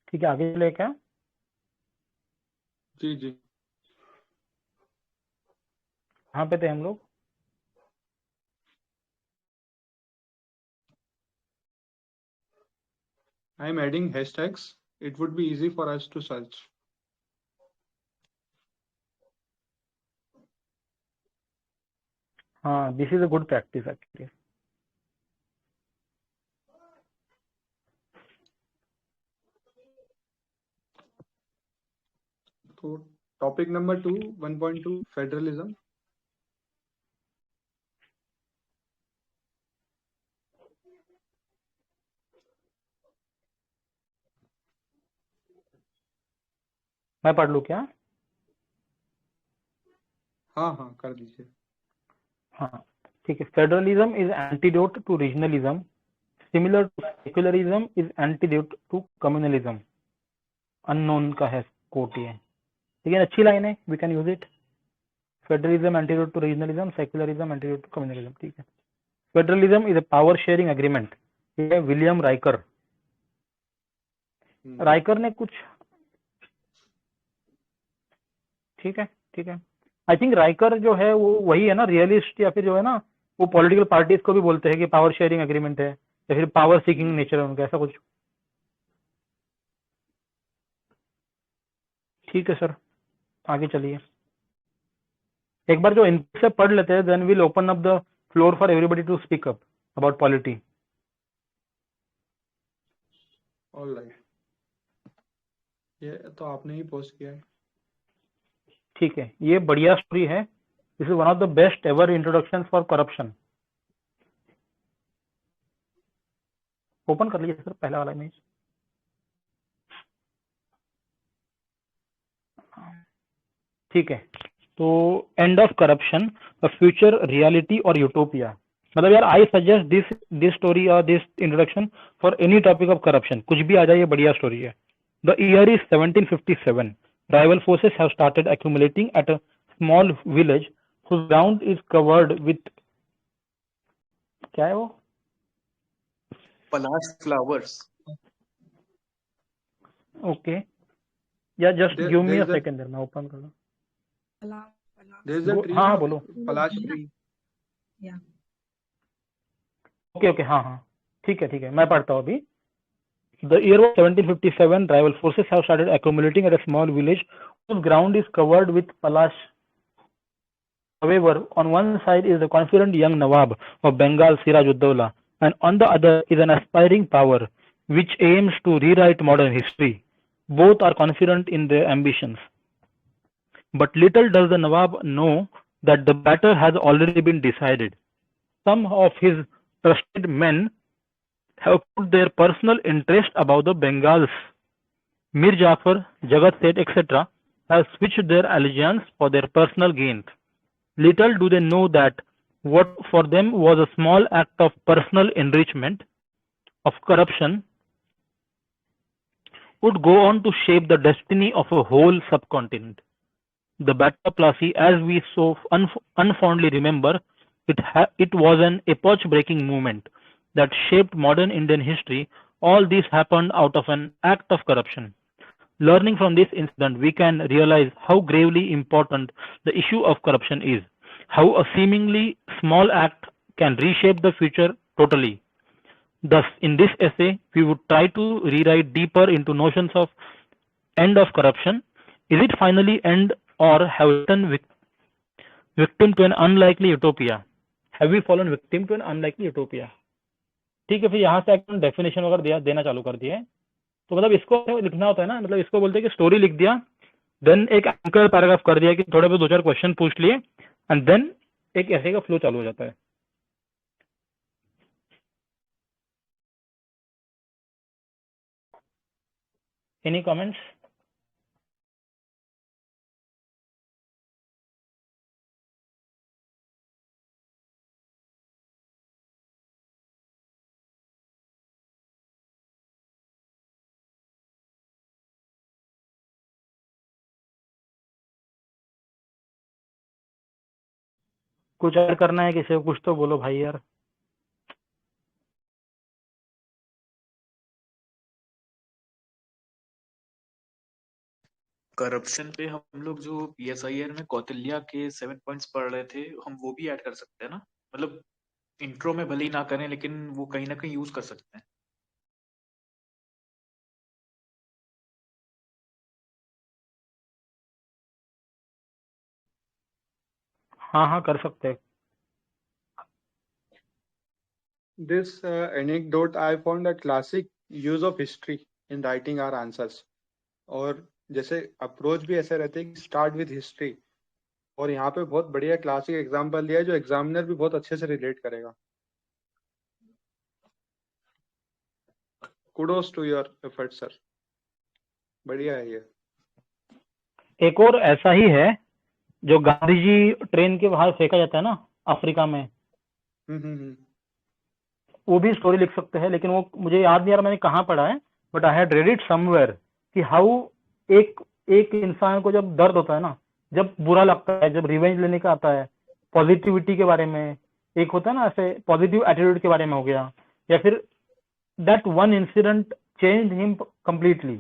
A: ठीक है, आगे चले क्या?
B: जी जी,
A: कहाँ पे थे हम लोग?
B: I am adding hashtags. It would be easy for us to search.
A: हाँ, this is a good practice actually.
B: So topic number 2, 1.2, federalism.
A: मैं पढ़ लूँ क्या?
B: हाँ कर दीजिए।
A: हाँ ठीक है। Federalism is antidote to regionalism, similar to secularism is antidote to communalism. Unknown का है कोट ये, लेकिन अच्छी लाइन है, we can use it. Federalism antidote to regionalism, secularism antidote to communalism. ठीक है। Federalism is a power sharing agreement, ये William Riker. Riker ने कुछ, ठीक है ठीक है। आई थिंक राइकर जो है वो वही है ना, रियलिस्ट, या फिर जो है ना वो पॉलिटिकल पार्टीज को भी बोलते हैं कि पावर शेयरिंग एग्रीमेंट है, या फिर पावर सीकिंग नेचर है उनका, ऐसा कुछ। ठीक है सर, आगे चलिए। एक बार जो इनपुट से पढ़ लेते हैं, then will open up the floor for everybody to speak up about polity.
B: Alright, ये तो आपने ही पोस्ट किया है।
A: ठीक है, ये बढ़िया स्टोरी है। This is one of the best ever introduction for corruption. Open कर लीजिए सर पहला वाला इमेज। ठीक है, तो end of corruption, the future reality और यूटोपिया। मतलब यार आई सजेस्ट दिस स्टोरी और this introduction for any topic of corruption, कुछ भी आ जाए, ये बढ़िया स्टोरी है। The year is 1757। rival forces have started accumulating at a small village whose ground is covered with, क्या है वो?
E: पलाश फ्लावर्स।
A: ओके, या just give me a
B: there's a-
A: second, मैं ओपन कर लूं।
B: There's a tree,
A: हाँ
B: ना,
A: बोलो।
B: पलाश ट्री।
A: ओके ओके, हाँ हाँ ठीक है, मैं पढ़ता हूँ अभी। The year was 1757. Rival forces have started accumulating at a small village whose ground is covered with palash. However, on one side is the confident young Nawab of Bengal, Siraj-ud-Dawla, and on the other is an aspiring power which aims to rewrite modern history. Both are confident in their ambitions. But little does the Nawab know that the matter has already been decided. Some of his trusted men have put their personal interest above the Bengals. Mir Jafar, Jagat Seth, etc. have switched their allegiance for their personal gains. Little do they know that what for them was a small act of personal enrichment, of corruption, would go on to shape the destiny of a whole subcontinent. The Battle of Plassey, as we so unfondly remember, it was an epoch-breaking movement that shaped modern Indian history. All this happened out of an act of corruption. Learning from this incident, we can realize how gravely important the issue of corruption is, how a seemingly small act can reshape the future totally. Thus, in this essay, we would try to rewrite deeper into notions of end of corruption. Is it finally end, or have we fallen victim to an unlikely utopia? Have we fallen victim to an unlikely utopia? ठीक है, फिर यहाँ से definition वगैरह देना चालू कर दिया है. तो मतलब इसको लिखना होता है ना, मतलब इसको बोलते हैं कि स्टोरी लिख दिया, देन एक एंकर पैराग्राफ कर दिया कि थोड़े बहुत 2-4 क्वेश्चन पूछ लिए, एंड देन एक ऐसे का फ्लो चालू हो जाता है. Any comments? कुछ ऐड करना है किसी को? कुछ तो बोलो भाई यार.
E: करप्शन पे हम लोग जो PSIR में कौटिल्य के 7 पॉइंट्स पढ़ रहे थे, हम वो भी ऐड कर सकते हैं ना? मतलब इंट्रो में भले ही ना करें, लेकिन वो कहीं ना कहीं यूज कर सकते हैं.
A: हाँ कर सकते हैं.
B: This anecdote I found a classic use of history in writing our answers. और जैसे अप्रोच भी ऐसे रहते हैं कि स्टार्ट विद हिस्ट्री, और यहाँ पे बहुत बढ़िया क्लासिक एग्जांपल दिया है जो एग्जामिनर भी बहुत अच्छे से रिलेट करेगा. Kudos to your effort sir, बढ़िया है ये.
A: एक और ऐसा ही है जो गांधी जी ट्रेन के बाहर फेंका जाता है ना अफ्रीका में, वो भी स्टोरी लिख सकते हैं, लेकिन वो मुझे याद नहीं आ रहा मैंने कहाँ पढ़ा है, but I had read it somewhere कि हाउ एक इंसान को जब दर्द होता है ना, जब बुरा लगता है, जब रिवेंज लेने का आता है, पॉजिटिविटी के बारे में एक होता है ना, ऐसे पॉजिटिव एटीट्यूड के बारे में हो गया, या फिर that one incident change him completely.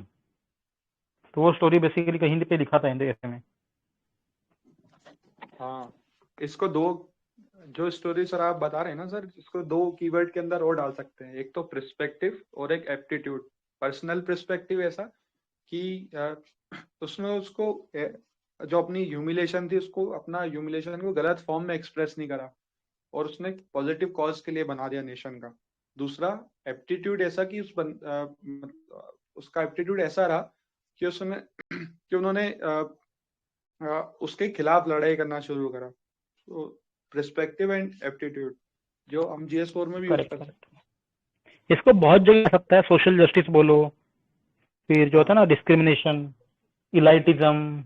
A: तो वो स्टोरी बेसिकली कहीं पे लिखा था हिंदी में.
B: हाँ, इसको दो जो स्टोरी सर आप बता रहे हैं ना सर, इसको 2 कीवर्ड के अंदर और डाल सकते हैं, एक तो पर्सपेक्टिव और एक एप्टीट्यूड. पर्सनल पर्सपेक्टिव ऐसा कि उसमें उसको जो अपनी ह्यूमिलेशन थी, उसको अपना ह्यूमिलेशन को गलत फॉर्म में एक्सप्रेस नहीं करा और उसने पॉजिटिव कॉज के लिए बना दिया नेशन का. दूसरा एप्टीट्यूड ऐसा कि उसका एप्टीट्यूड ऐसा रहा कि उसने कि उन्होंने उसके खिलाफ लड़ाई करना शुरू करा. तो पर्सपेक्टिव एंड एप्टीट्यूड जो हम GS4 में भी यूज कर सकते हैं.
A: इसको बहुत जगह सकता है, सोशल जस्टिस बोलो, फिर जो होता है ना discrimination, elitism.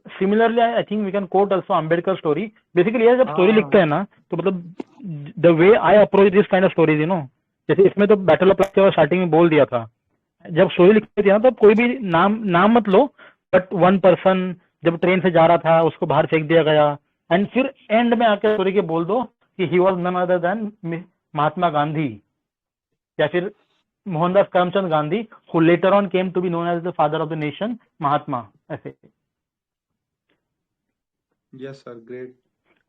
A: Similarly I think we can quote also Ambedkar story. Basically ये जब स्टोरी लिखते हैं ना, तो मतलब the way I approach this kind of stories, you know, जैसे इसमें तो बैटल ऑफ प्लासी स्टार्टिंग में बोल दिया था, जब स्टोरी लिखते थे ना, तो कोई भी नाम मत लो, बट वन पर्सन जब ट्रेन से जा रहा था उसको बाहर फेंक दिया गया, एंड फिर एंड में आके स्टोरी के बोल दो कि he was none other than Mahatma Gandhi, या फिर Mohandas Karamchand Gandhi, who later on came to be known as the father of the nation, Mahatma. ऐसे.
B: Yes sir, great.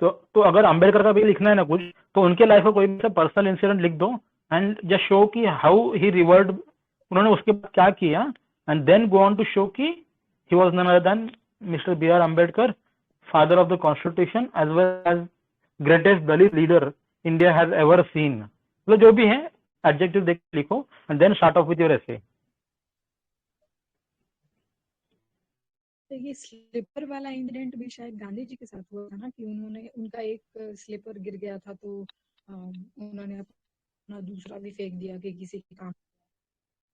A: तो अगर अंबेडकर का भी लिखना है ना कुछ, तो उनके लाइफ में कोई भी पर्सनल इंसिडेंट लिख दो, एंड जस्ट शो कि हाउ ही रिवर्ड, उन्होंने उसके बाद क्या किया, and then go on to show कि He was none other than Mr. B.R. Ambedkar, father of the Constitution, as well as greatest Dalit leader India has ever seen. तो जो भी है एडजेक्टिव देख लिखो and then start off with your essay.
F: तो ये sleeper वाला incident भी शायद गांधी जी के साथ हुआ था ना, कि उन्होंने उनका एक स्लीपर गिर गया था तो उन्होंने अपना दूसरा भी फेंक दिया कि किसी के काम.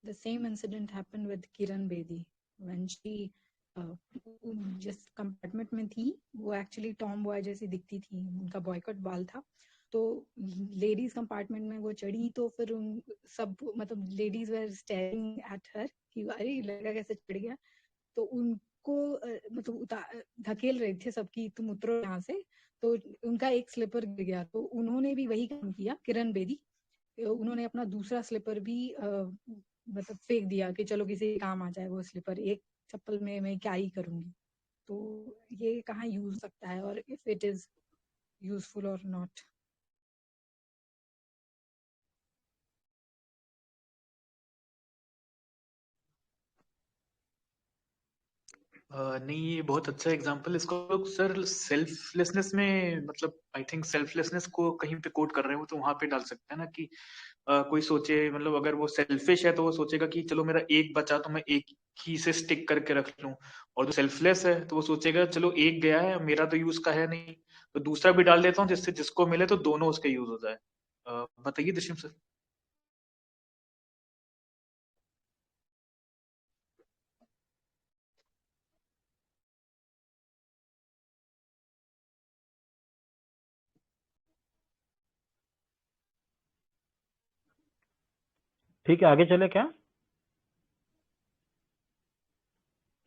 F: The same incident happened with Kiran Bedi when she जिस कंपार्टमेंट में थी वो एक्चुअली टॉम बॉय जैसी दिखती थी, उनका बॉयकट बाल था, तो लेडीज कंपार्टमेंट में वो चढ़ी तो फिर उन सब मतलब ladies were staring at her कि अरे लड़का कैसे चढ़ गया, तो उनको मतलब धकेल रहे थे सबकी तुम उतरो यहाँ से, तो उनका एक स्लीपर गिर गया, तो उन्होंने भी वही काम किया किरण बेदी, उन्होंने अपना दूसरा स्लीपर भी मतलब फेंक दिया कि चलो किसी काम आ जाए वो स्लीपर, एक चप्पल में मैं क्या ही करूंगी. तो ये कहाँ यूज सकता है और इफ इट इज यूजफुल और नॉट.
E: नहीं, ये बहुत अच्छा एग्जांपल. इसको लोग सर सेल्फलेसनेस में, मतलब आई थिंक सेल्फलेसनेस को कहीं पे कोट कर रहे हो तो वहां पे डाल सकते हैं ना कि कोई सोचे, मतलब अगर वो सेल्फिश है तो वो सोचेगा कि चलो मेरा एक बचा तो मैं एक ही से स्टिक करके रख लूं, और जो सेल्फलेस है तो वो सोचेगा चलो एक गया है मेरा तो यूज का है नहीं, तो दूसरा भी डाल देता हूँ जिससे जिसको मिले तो दोनों उसके यूज हो जाए. बताइए दृश्यम सर.
A: ठीक है, आगे चले क्या?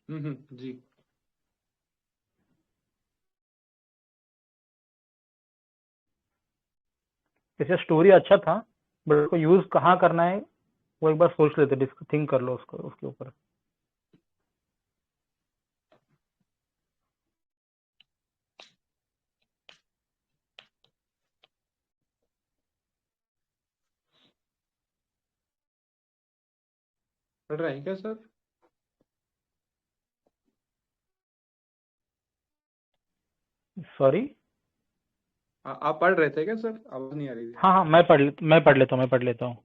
B: जी.
A: जैसे स्टोरी अच्छा था बट उसको यूज कहाँ करना है वो एक बार सोच लेते, थिंक कर लो उसको, उसके ऊपर.
B: पढ़ रहे हैं क्या सर?
A: सॉरी,
B: आप पढ़ रहे थे क्या सर? आवाज नहीं आ रही थी.
A: हाँ हाँ, मैं पढ़ लेता हूँ.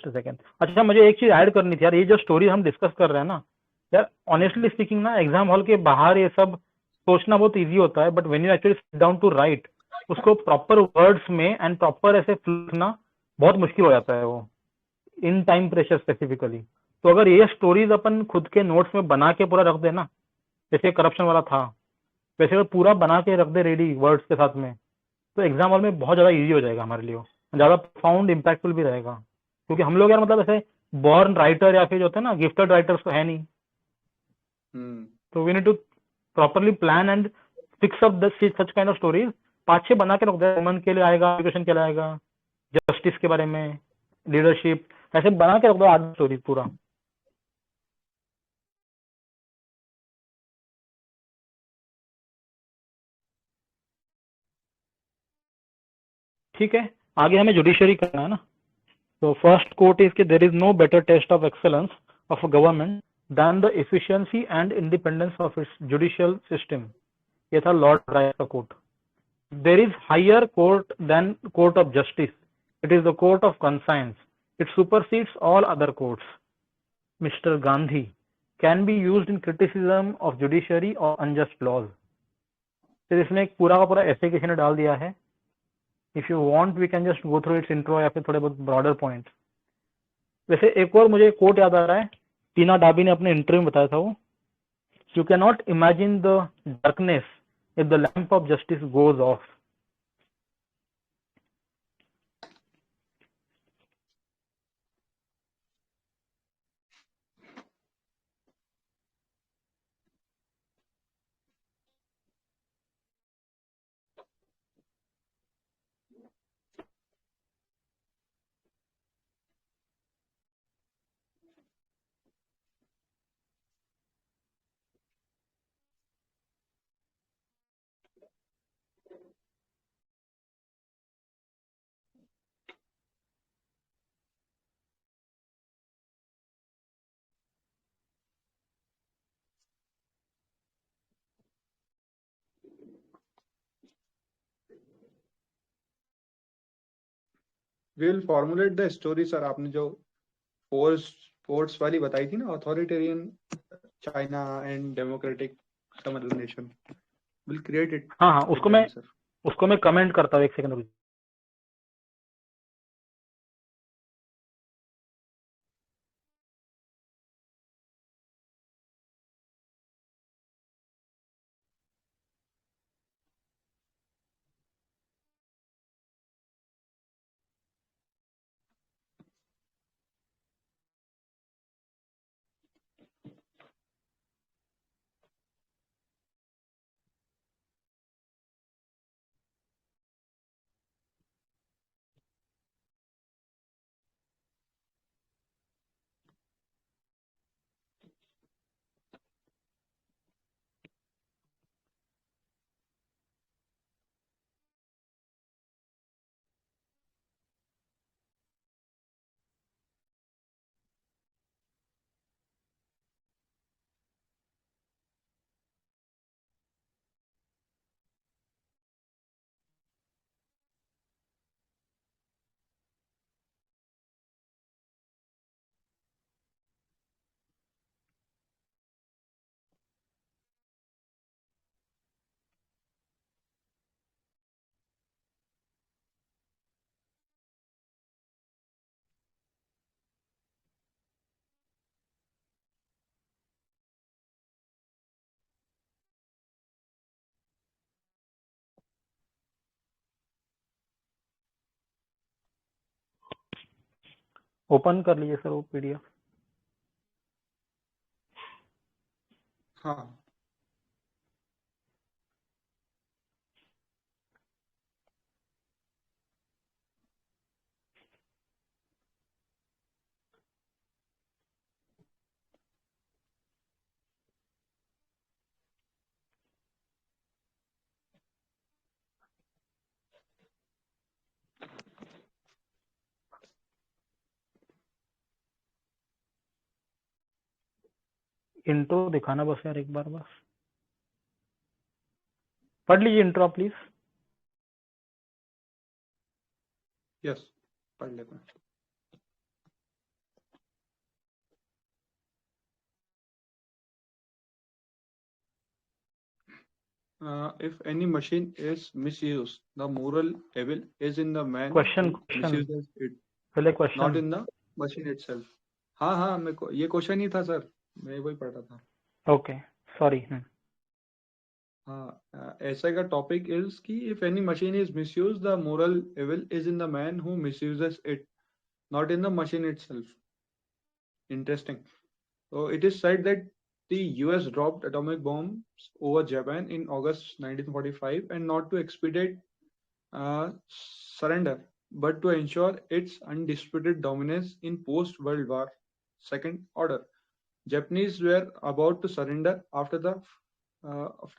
A: सेकंड. अच्छा, मुझे एक चीज ऐड करनी थी यार, ये जो स्टोरी हम डिस्कस कर रहे हैं ना यार, ऑनेस्टली स्पीकिंग ना, एग्जाम हॉल के बाहर ये सब सोचना बहुत इजी होता है, but when you actually sit down to write, उसको प्रॉपर वर्ड्स में एंड प्रॉपर ऐसे लिखना बहुत मुश्किल हो जाता है वो, इन टाइम प्रेशर स्पेसिफिकली. तो अगर ये स्टोरीज अपन खुद के नोट्स में बना के पूरा रख देना, जैसे करप्शन वाला था, वैसे अगर पूरा बना के रख दे रेडी वर्ड्स के साथ में, तो एग्जाम हॉल में बहुत ज्यादा इजी हो जाएगा हमारे लिए, ज्यादा प्रोफाउंड इम्पैक्टफुल भी रहेगा. क्योंकि हम लोग यार मतलब ऐसे बॉर्न राइटर या फिर जो होते हैं ना गिफ्टेड राइटर्स तो है नहीं, तो we need to properly plan and fix up such kind of stories. 5-6 बना के रख दे, वुमन के लिए आएगा, एजुकेशन के लिए आएगा, जस्टिस के बारे में, लीडरशिप, ऐसे बना के रख दो 8 स्टोरीज पूरा. ठीक है, आगे हमें जुडिशरी करना है ना. तो फर्स्ट कोट इज कि there is no better test of excellence of a government than the efficiency and independence of its judicial system. ये था लॉर्ड राइट का coat. There is higher court than court of justice. It is the court of conscience. It supersedes all other courts. Mr. Gandhi can be used in criticism of judiciary or unjust laws. तो इसमें एक पूरा का पूरा ऐसे किसी ने डाल दिया है. If you want, we can just go through its intro या फिर थोड़े बहुत broader points. वैसे एक और मुझे कोट याद आ रहा है, टीना डाबी ने अपने इंटरव्यू में बताया था वो, You cannot imagine the darkness if the lamp of justice goes off.
B: we will formulate the story, sir. आपने जो फोर्स वाली बताई थी ना, authoritarian China and democratic some other nation. We'll create it.
A: हाँ हाँ,
B: with the answer.
A: उसको मैं कमेंट करता हूँ, एक सेकंड रुक। ओपन कर लीजिए सर वो पीडीएफ।
B: हाँ,
A: इंट्रो दिखाना बस यार एक बार, बस पढ़ लीजिए इंट्रो प्लीज।
B: yes, पढ़ लेते हैं. If any machine is misused, the moral evil is in the man
A: question
B: who misuses it,
A: पहले
B: not
A: question.
B: in the machine itself. हाँ हाँ, मेरे को ये क्वेश्चन ही था सर, मैं वही पढ़ रहा था.
A: Okay sorry.
B: हाँ, ऐसे का टॉपिक इज कि if any machine is misused, the moral evil is in the man who misuses it, not in the machine itself. Interesting. So it is said that the US dropped atomic bombs over Japan in August 1945, and not to expedite surrender, but to ensure its undisputed dominance in post-World War Second order. Japanese were about to surrender after the of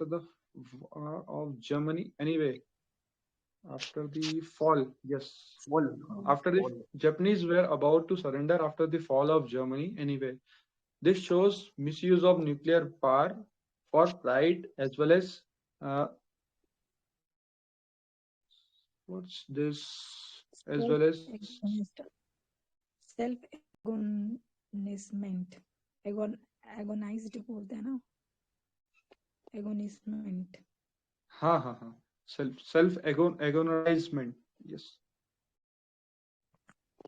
B: Germany anyway. After the fall, yes. After the Japanese were about to surrender after the fall of Germany anyway. This shows misuse of nuclear power for pride as well as what's this? As well as
F: self एगोनिसमेंट, agonized बोलते हैं ना, एगोनिसमेंट।
B: हाँ हाँ हाँ, self एगोनाइजमेंट, yes,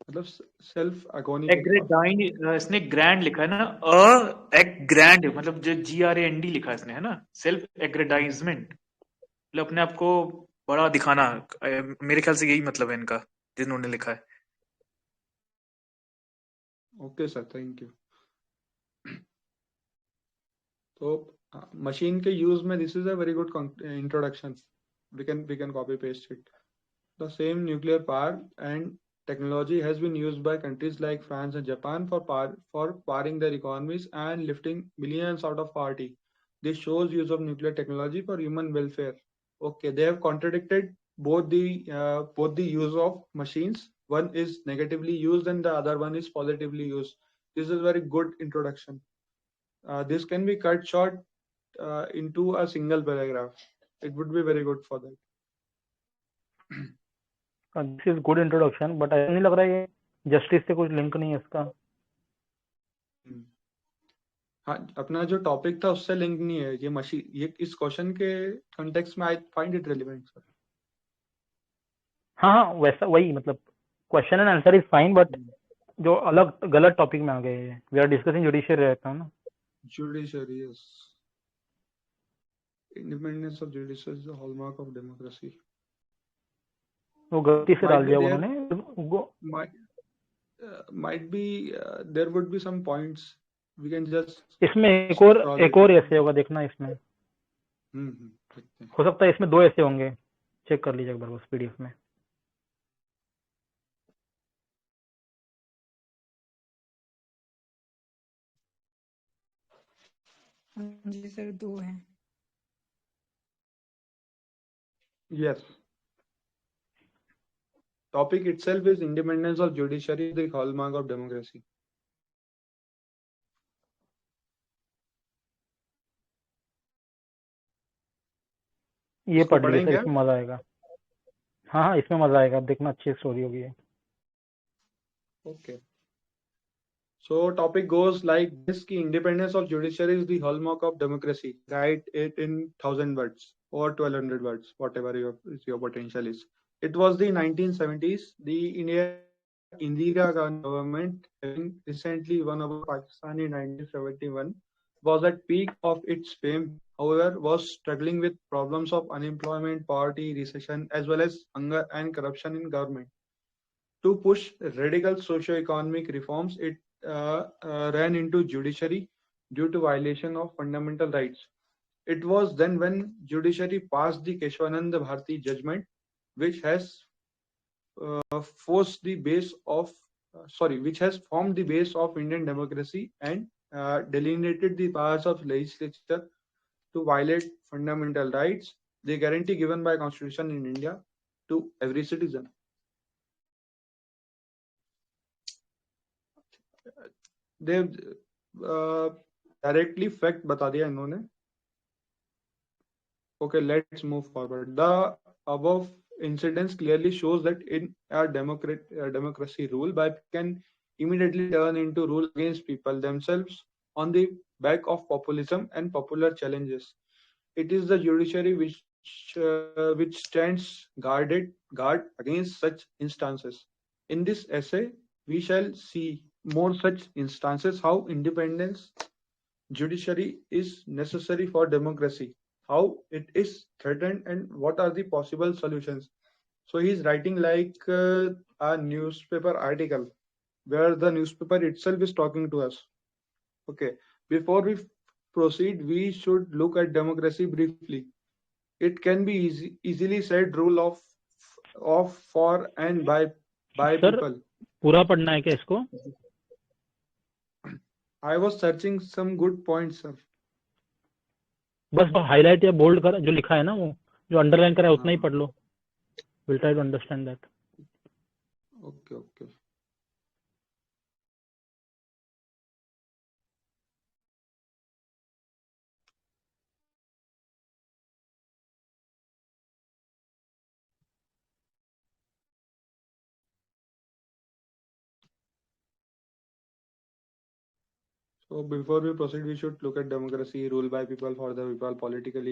B: मतलब सेल्फ एगोनी।
E: एग्रेडाइन, इसने ग्रैंड लिखा है ना, ग्रैंड मतलब जो GRAND लिखा है इसने, है ना, सेल्फ एग्रेडाइजमेंट, मतलब अपने आप को बड़ा दिखाना। मेरे ख्याल से यही मतलब है इनका जिन्होंने लिखा है।
B: Okay sir, thank you. तो मशीन के यूज में this is a very good introduction, we can copy paste it. The same nuclear power and technology has been used by countries like France and Japan for powering their economies and lifting millions out of poverty. This shows use of nuclear technology for human welfare. Okay, they have contradicted both the use of machines. One is negatively used and the other one is positively used. This is very good introduction. This can be cut short into a single paragraph. It would be very good for that.
A: This is good introduction, but ऐसा नहीं लग रहा है ये justice से कुछ link नहीं है इसका।
B: हाँ, अपना जो टॉपिक था उससे लिंक नहीं है ये मशीन, ये इस क्वेश्चन के कॉन्टेक्स्ट में I find it relevant sir.
A: हाँ हाँ, वैसा वही मतलब question and answer is fine, but जो अलग गलत टॉपिक में आ गए हैं। वी आर डिस्कसिंग जुडिशियरी रहता है ना।
B: Judiciary, yes. Independence of judiciary is the hallmark of democracy.
A: वो गलती से
B: Might
A: डाल
B: be
A: दिया
B: there,
A: उन्होंने।
B: might be there would be some points we can just
A: इसमें
B: scroll
A: एक
B: it.
A: और ऐसे होगा, देखना इसमें
B: देखते हैं।
A: हो सकता है इसमें 2 ऐसे होंगे, चेक कर लीजिए एक बार उस पीडीएफ में।
F: जी सर 2 हैं।
B: Yes. Topic itself is independence of judiciary, the hallmark of democracy.
A: ये
B: इसको
A: पढ़ लीजिए सर,
B: पढ़ेंगे
A: इसमें मजा आएगा। हाँ हाँ, इसमें मजा आएगा, आप देखना, अच्छी स्टोरी होगी ये।
B: Okay. So topic goes like this: ki independence of judiciary is the hallmark of democracy. Write it in 1,000 words or 1,200 words, whatever your potential is. It was the 1970s. The Indira Gandhi government, having recently won over Pakistan in 1971, was at peak of its fame. However, was struggling with problems of unemployment, poverty, recession, as well as hunger and corruption in government. To push radical socio-economic reforms, it ran into judiciary due to violation of fundamental rights. It was then when judiciary passed the Keshwanand Bharati judgment, which has forced the base of which has formed the base of Indian democracy and delineated the powers of legislature to violate fundamental rights, the guarantee given by Constitution in India to every citizen. They directly fact बता दिया इन्होंने. Okay, let's move forward. The above incidents clearly shows that in a democracy, rule by can immediately turn into rule against people themselves on the back of populism and popular challenges. It is the judiciary which stands guard against such instances. In this essay, we shall see more such instances, how independence judiciary is necessary for democracy, how it is threatened, and what are the possible solutions. So he's writing like a newspaper article where the newspaper itself is talking to us. Okay, before we proceed, we should look at democracy briefly. It can be easily said rule of for and by
A: sir
B: people.
A: पूरा पढ़ना है क्या इसको?
B: I was searching some good points, sir.
A: बस highlight या bold कर जो लिखा है ना, वो जो अंडरलाइन करा है उतना ही पढ़ लो. Will try to understand that.
B: Okay, okay. So before we proceed, we should look at democracy, rule by people, for the people, political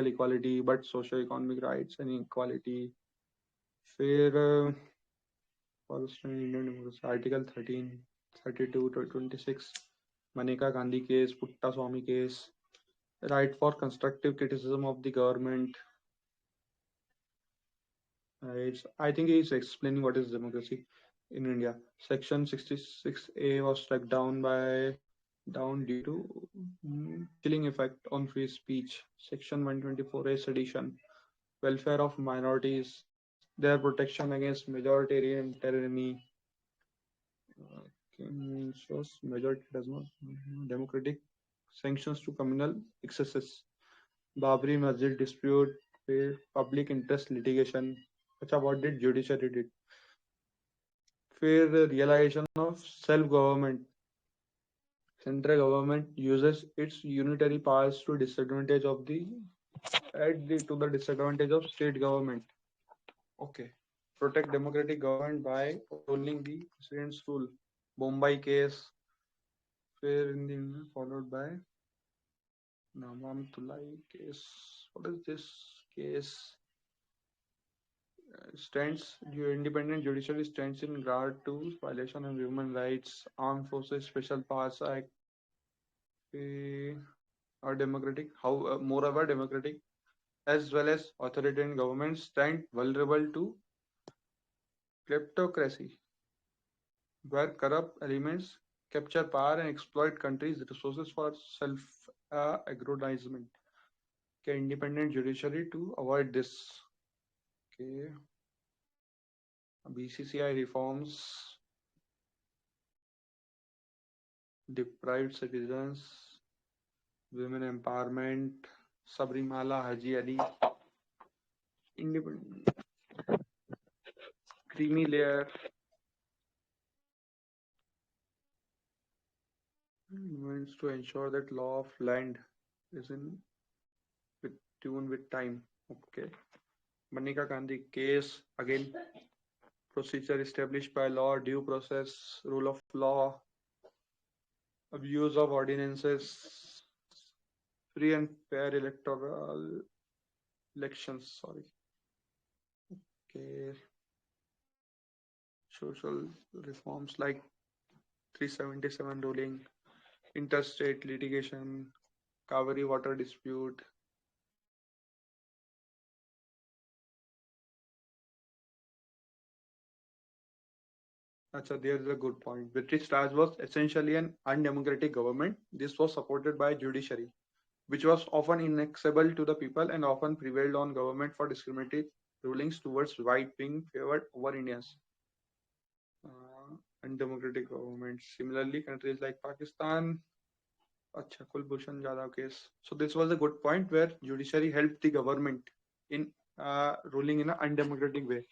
B: equality, but socio-economic rights and equality. Fair Palestine Indian democracy, Article 13, 32 to 26, Maneka Gandhi case, Putta Swami case, right for constructive criticism of the government. I think he is explaining what is democracy in India. Section 66A was struck down due to chilling effect on free speech. Section 124A sedition, welfare of minorities, their protection against majoritarian tyranny. Shows majority does not democratic sanctions to communal excesses. Babri Masjid dispute, public interest litigation. What did judiciary did? फिर realization of self-government. Central government uses its unitary powers to disadvantage of the disadvantage of state government. Okay. Protect democratic government by upholding the president's rule. Bombay case. Fair in the followed by Namam Tulai case. What is this case? Stands your independent judiciary stands in guard to violation of human rights. Armed Forces Special Powers Act are democratic. Moreover, democratic as well as authoritarian governments stand vulnerable to kleptocracy, where corrupt elements capture power and exploit countries' resources for self-aggrandizement. Okay, independent judiciary to avoid this. Okay, BCCI reforms, deprived citizens, women empowerment, Sabrimala, Haji Ali, independent, creamy layer, movements to ensure that law of land is in with tune with time. Okay, Manika Gandhi case again. Procedure established by law, due process, rule of law, abuse of ordinances, free and fair electoral elections. Sorry. Okay. Social reforms like 377 ruling, interstate litigation, Kaveri water dispute. There's a good point. British Raj was essentially an undemocratic government. This was supported by judiciary, which was often inaccessible to the people and often prevailed on government for discriminatory rulings towards white being favored over Indians. Undemocratic governments. Similarly, countries like Pakistan, Kulbhushan Jadhav case. So this was a good point where judiciary helped the government in ruling in an undemocratic way.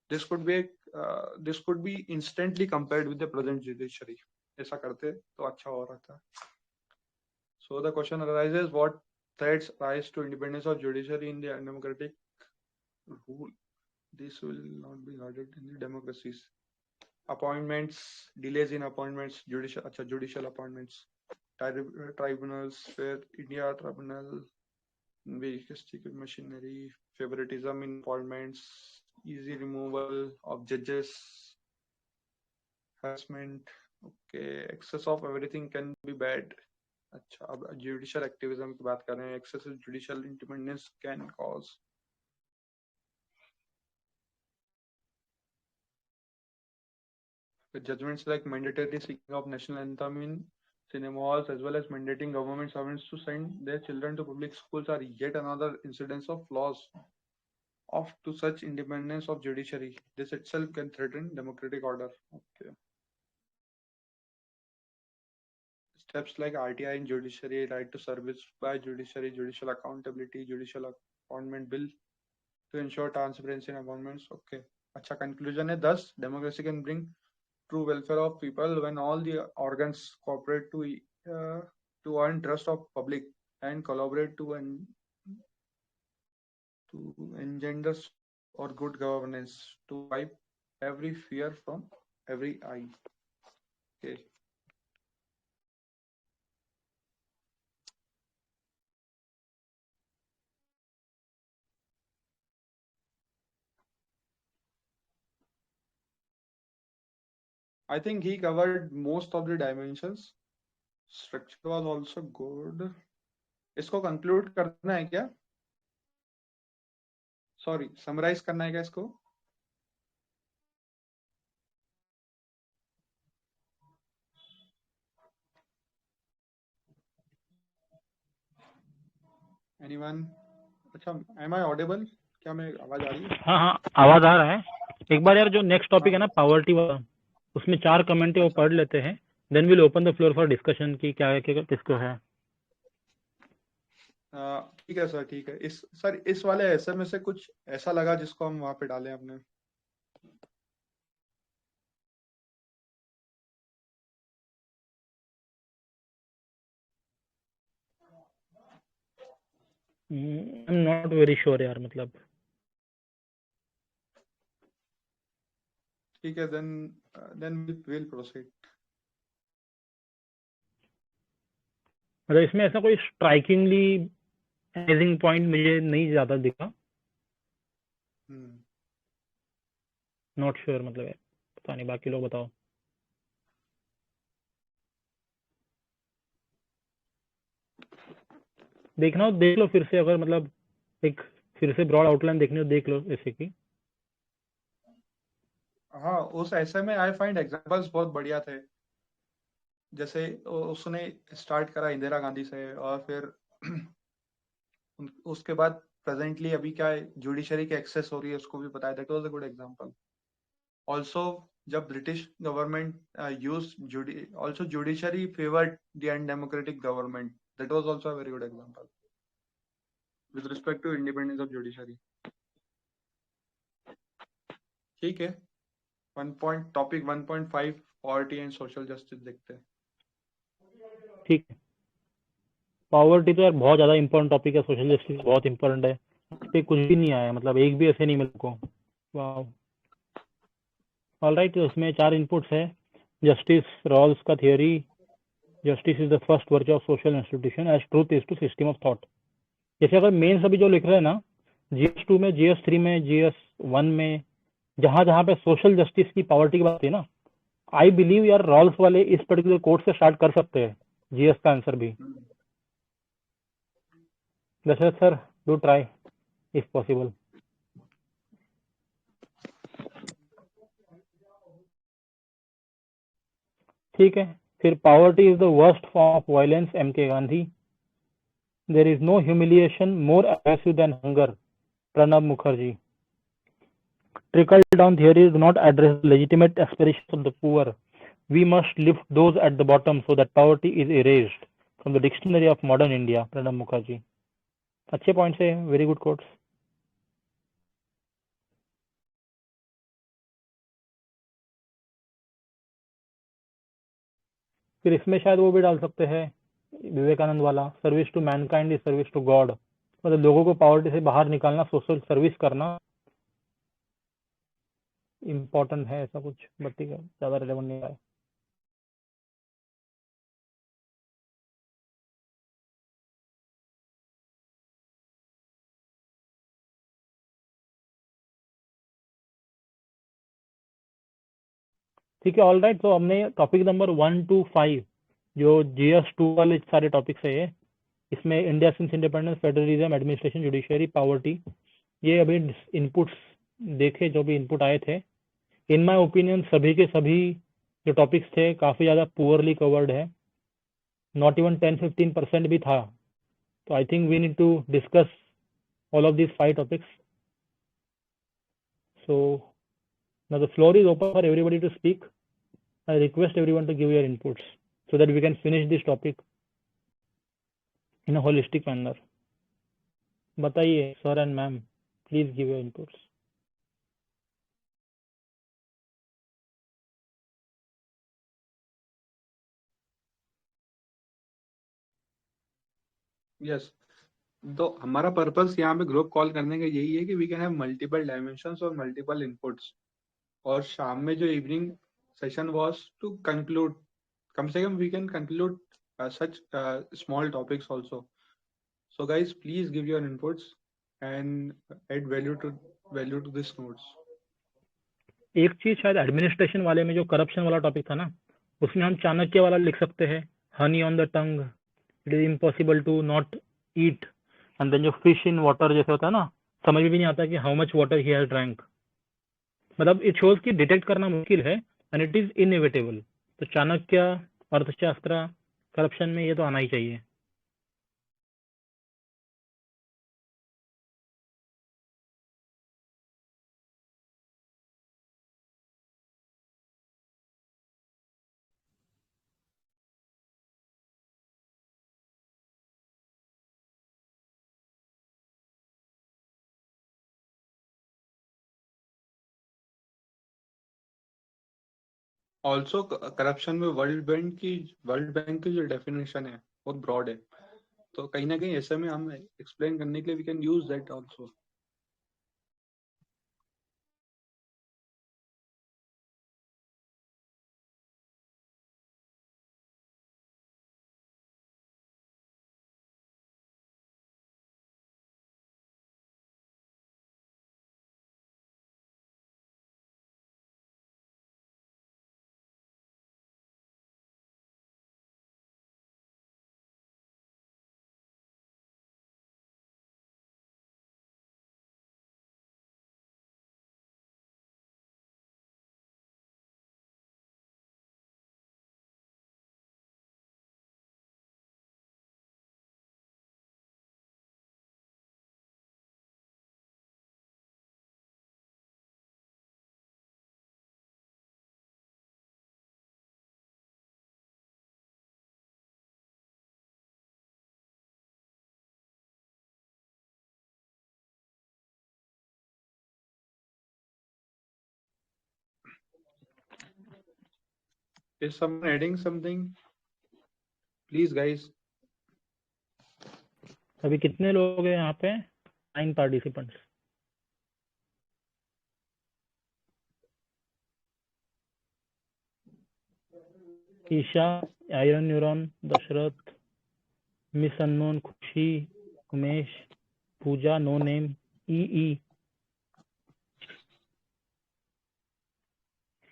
B: This could be instantly compared with the present judiciary. ऐसा करते तो अच्छा हो रहा था. So the question arises: what threats rise to independence of judiciary in the undemocratic rule? This will not be guarded in the democracies. Appointments, delays in appointments, judicial appointments, tribunals, where India tribunal, machinery, favoritism in appointments, easy removal of judges, harassment. Okay, excess of everything can be bad. अच्छा, अब judicial activism की बात कर रहे हैं. Excessive judicial independence can cause judgments like mandatory singing of national anthem in cinema halls, as well as mandating government servants to send their children to public schools, are yet another incidence of flaws to such independence of judiciary. This itself can threaten democratic order. Okay. Steps like RTI in judiciary, right to service by judiciary, judicial accountability, judicial appointment bill to ensure transparency in appointments. Okay. अच्छा, conclusion है. Thus, democracy can bring true welfare of people when all the organs cooperate to earn trust of public and collaborate to engender or good governance, to wipe every fear from every eye. Okay. I think he covered most of the dimensions. Structure was also good. इसको conclude करना है क्या? Sorry, summarize करना है क्या इसको? Anyone? अच्छा, am I audible? क्या मैं आवाज आ रही है?
A: हाँ, आवाज आ रहा है. एक बार यार जो नेक्स्ट टॉपिक है ना पॉवर्टी वाला, उसमें 4 कमेंट है वो पढ़ लेते हैं, then will open the floor for discussion की क्या किसको है.
B: ठीक है सर, ठीक है. इस वाले ऐसे में से कुछ ऐसा लगा जिसको हम वहां पे डालें अपने.
A: I am not very sure यार, मतलब
B: ठीक है, then we'll proceed.
A: मतलब इसमें ऐसा कोई स्ट्राइकिंगली अमेजिंग पॉइंट मुझे नहीं ज्यादा दिखा, नॉट श्योर, मतलब है, पता नहीं, बाकी लोग बताओ। देखना हो देख लो फिर से, अगर मतलब एक फिर से ब्रॉड आउटलाइन देखनी हो देख लो ऐसे की।
B: हाँ, उस ऐसे में आई फाइंड एग्जांपल्स बहुत बढ़िया थे। जैसे उसने स्टार्ट करा इंदिरा गांधी से, और फिर उसके बाद प्रेजेंटली अभी क्या है, जुडिशरी की एक्सेस हो रही है, उसको भी बताया। That was a good example. Also जब British government also judiciary favored the undemocratic government. That was also a very good example with respect to independence of judiciary. ठीक है, topic 1.5 poverty and social justice देखते हैं।
A: ठीक है, poverty तो यार बहुत ज्यादा इंपॉर्टेंट टॉपिक है, सोशल जस्टिस बहुत इंपॉर्टेंट है, इस पे कुछ भी नहीं आया, मतलब एक भी ऐसे नहीं मेरे को। वाह, ऑलराइट। तो इसमें 4 इनपुट्स है। जस्टिस रॉल्स का theory, justice is the first virtue of social institution as truth is to system of thought. जैसे अगर मेन अभी जो लिख रहे हैं ना, GS2 में, GS3 में, GS1 में, जहां जहां पे सोशल जस्टिस की पॉवर्टी की बात है ना, आई बिलीव यार रॉल्स वाले इस पर्टिकुलर कोर्स से स्टार्ट कर सकते हैं GS का आंसर भी। Dasharath sir, do try if possible. ठीक है, फिर poverty is the worst form of violence, MK Gandhi. There is no humiliation more aggressive than hunger, Pranab Mukherjee. Trickle down theories do not address legitimate aspirations of the poor. We must lift those at the bottom so that poverty is erased from the dictionary of modern India, Pranab Mukherjee. अच्छे points है, very good quotes. फिर इसमें शायद वो भी डाल सकते हैं विवेकानंद वाला, service to mankind is service to God. मतलब लोगों को पॉवर्टी से बाहर निकालना, सोशल सर्विस करना इम्पोर्टेंट है, ऐसा कुछ, बट ठीक है, ज्यादा रिलेवेंट नहीं है। ठीक है, ऑल राइट। तो हमने टॉपिक नंबर 1 to 5 जो GS2 वाले सारे टॉपिक्स है, इसमें India since independence, federalism, administration, judiciary, poverty, ये अभी इनपुट्स देखे जो भी इनपुट आए थे। इन माय ओपिनियन सभी के सभी जो टॉपिक्स थे काफी ज्यादा पुअरली कवर्ड है, नॉट इवन 10-15% भी था। तो I think we need to discuss all of these 5 topics. So now the floor is open for everybody to speak. I request everyone to give your inputs so that we can finish this topic in a holistic manner. बताइए sir and ma'am, please give your inputs.
B: Yes, तो हमारा purpose यहाँ पे group call करने का यही है कि we can have multiple dimensions और मल्टीपल इनपुट्स। और शाम में जो evening session was to conclude, कम से कम we can conclude such small topics also. So guys, please give your inputs and add value to this notes.
A: एक चीज शायद एडमिनिस्ट्रेशन वाले में जो करप्शन वाला टॉपिक था ना, उसमें हम चाणक्य वाला लिख सकते हैं, honey on the tongue, it is impossible to not eat, and then जो फिश इन वाटर जैसे होता है ना, समझ में भी नहीं आता कि how much water he has drank. मतलब इट शोज कि डिटेक्ट करना मुश्किल है एंड इट इज इनएविटेबल। तो चाणक्य, अर्थशास्त्र, करप्शन में ये तो आना ही चाहिए।
B: ऑल्सो करप्शन में वर्ल्ड बैंक की जो डेफिनेशन है बहुत ब्रॉड है, तो कहीं ना कहीं ऐसे में हम एक्सप्लेन करने के लिए we can use that also. Is someone adding something? Please, guys.
A: अभी कितने लोग हैं यहाँ पे? 9 participants. Isha, iron neuron, Dasharath, miss unknown, Khushi, Umesh, Pooja, no name, E.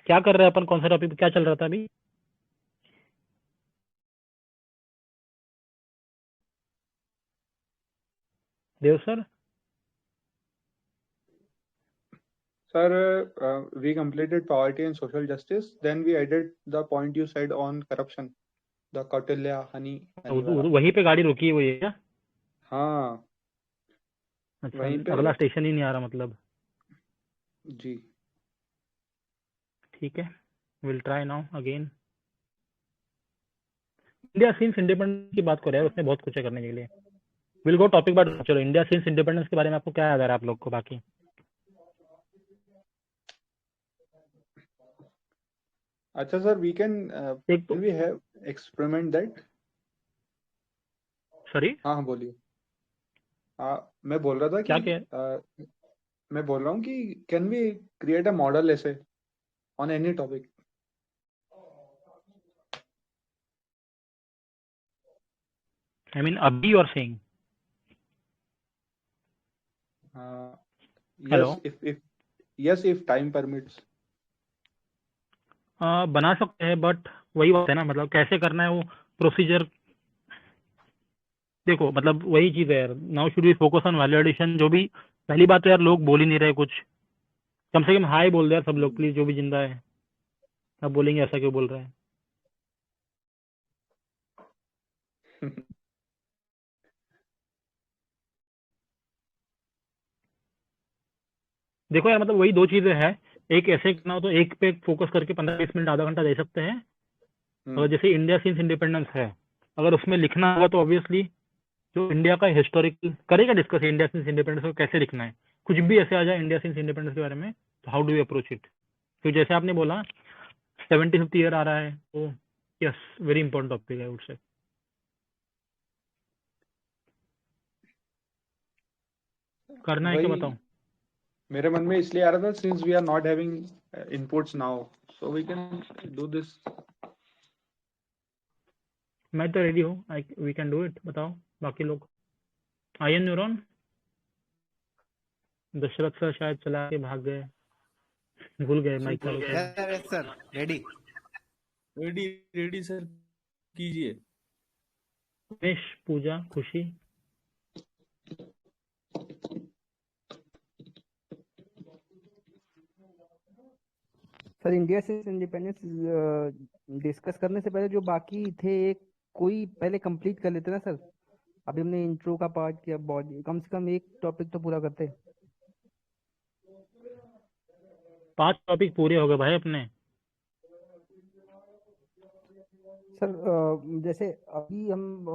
A: क्या कर रहे हैं अपन? कौन सा टॉपिक क्या चल रहा था अभी? देव sir,
B: Sir, we completed poverty and social justice. Then we added the point you said on corruption, the Kautilya honey wala.
A: वहीं पे गाड़ी रुकी हुई है क्या?
B: हाँ,
A: अच्छा,
B: वहीं पे
A: अगला स्टेशन ही नहीं आ रहा मतलब?
B: जी।
A: ठीक है, will try now again. India since independence की बात करें, उसमें बहुत कुछ है करने के लिए। Will go topic by topic. चलो, इंडिया सिंस इंडिपेंडेंस के बारे में आपको क्या याद आ रहा है आप लोग को? बाकी
B: अच्छा सर, we can
A: एक तो
B: will we have experiment that?
A: Sorry,
B: हाँ बोलिए। मैं बोल रहा था
A: क्या
B: कि मैं बोल रहा हूँ कि can we create a model ऐसे on any topic?
A: I mean अभी you are saying?
B: yes if time permits.
A: बना सकते हैं, बट वही बात है ना, मतलब कैसे करना है वो प्रोसीजर। देखो, मतलब वही चीज है यार। Now should we focus on value addition. जो भी पहली बात तो यार, लोग बोल ही नहीं रहे कुछ। कम से कम हाई बोल दे यार सब लोग प्लीज, जो भी जिंदा है। अब बोलेंगे ऐसा क्यों बोल रहे हैं? देखो यार, मतलब वही दो चीजें हैं। एक ऐसे करना हो तो एक पे फोकस करके 15-20 मिनट आधा घंटा दे सकते हैं। और जैसे इंडिया सिंस इंडिपेंडेंस है, अगर उसमें लिखना होगा तो ऑब्वियसली जो इंडिया का हिस्टोरिकल करेगा डिस्कस, इंडिया सिंस इंडिपेंडेंस को कैसे लिखना है। कुछ भी ऐसे आ जाए इंडिया सिंस इंडिपेंडेंस के बारे में, तो how do you approach it? तो जैसे आपने बोला 75th ईयर आ रहा है, तो यस, वेरी इंपॉर्टेंट टॉपिक है, आई वुड से। करना है क्या
B: वही
A: बताओ?
B: मेरे मन में इसलिए आ रहा था, since we are not having inputs now, so we can do this.
A: मैं तो रेडी हूँ, वी कैन डू इट। बताओ बाकी लोग। आयन न्यूरॉन, दशरथ सर शायद चला के भाग गए, भूल गए माइक चालू करना।
G: सर रेडी रेडी सर, कीजिए।
A: उमेश, पूजा, खुशी।
H: सर, इंडिया से इंडिपेंडेंस डिस्कस करने से पहले जो बाकी थे, एक कोई पहले कंप्लीट कर लेते ना सर। अभी हमने इंट्रो का पार्ट किया, बॉडी, कम से कम एक टॉपिक तो पूरा करते।
A: 5 टॉपिक पूरे हो गए भाई अपने।
H: सर जैसे अभी हम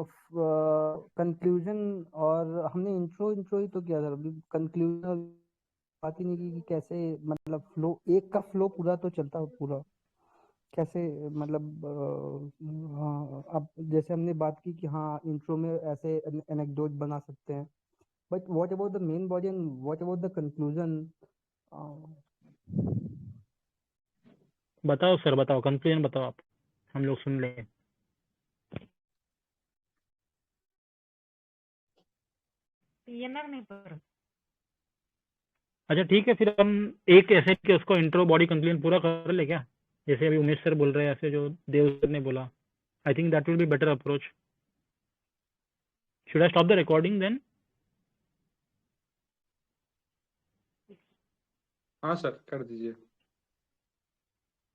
H: कंक्लूजन और हमने इंट्रो ही तो किया सर। अभी कंक्लूजन बात ही नहीं की कि कैसे, मतलब फ्लो, एक का फ्लो पूरा तो चलता है पूरा कैसे, मतलब हाँ, अब जैसे हमने बात की कि हाँ इंट्रो में ऐसे एनेक्डोट बना सकते हैं, but what about the main body and what about the conclusion?
A: बताओ सर, बताओ कंक्लूजन बताओ आप, हम लोग सुन लेंगे।
I: पीएनआर नहीं पर।
A: अच्छा ठीक है, फिर हम एक ऐसे कि उसको इंट्रो बॉडी कंक्लूजन पूरा कर ले क्या? जैसे अभी उमेश सर बोल रहे हैं, ऐसे जो देव सर ने बोला, I think that will be better approach. Should I stop the recording then?
B: हाँ सर, कर दीजिए।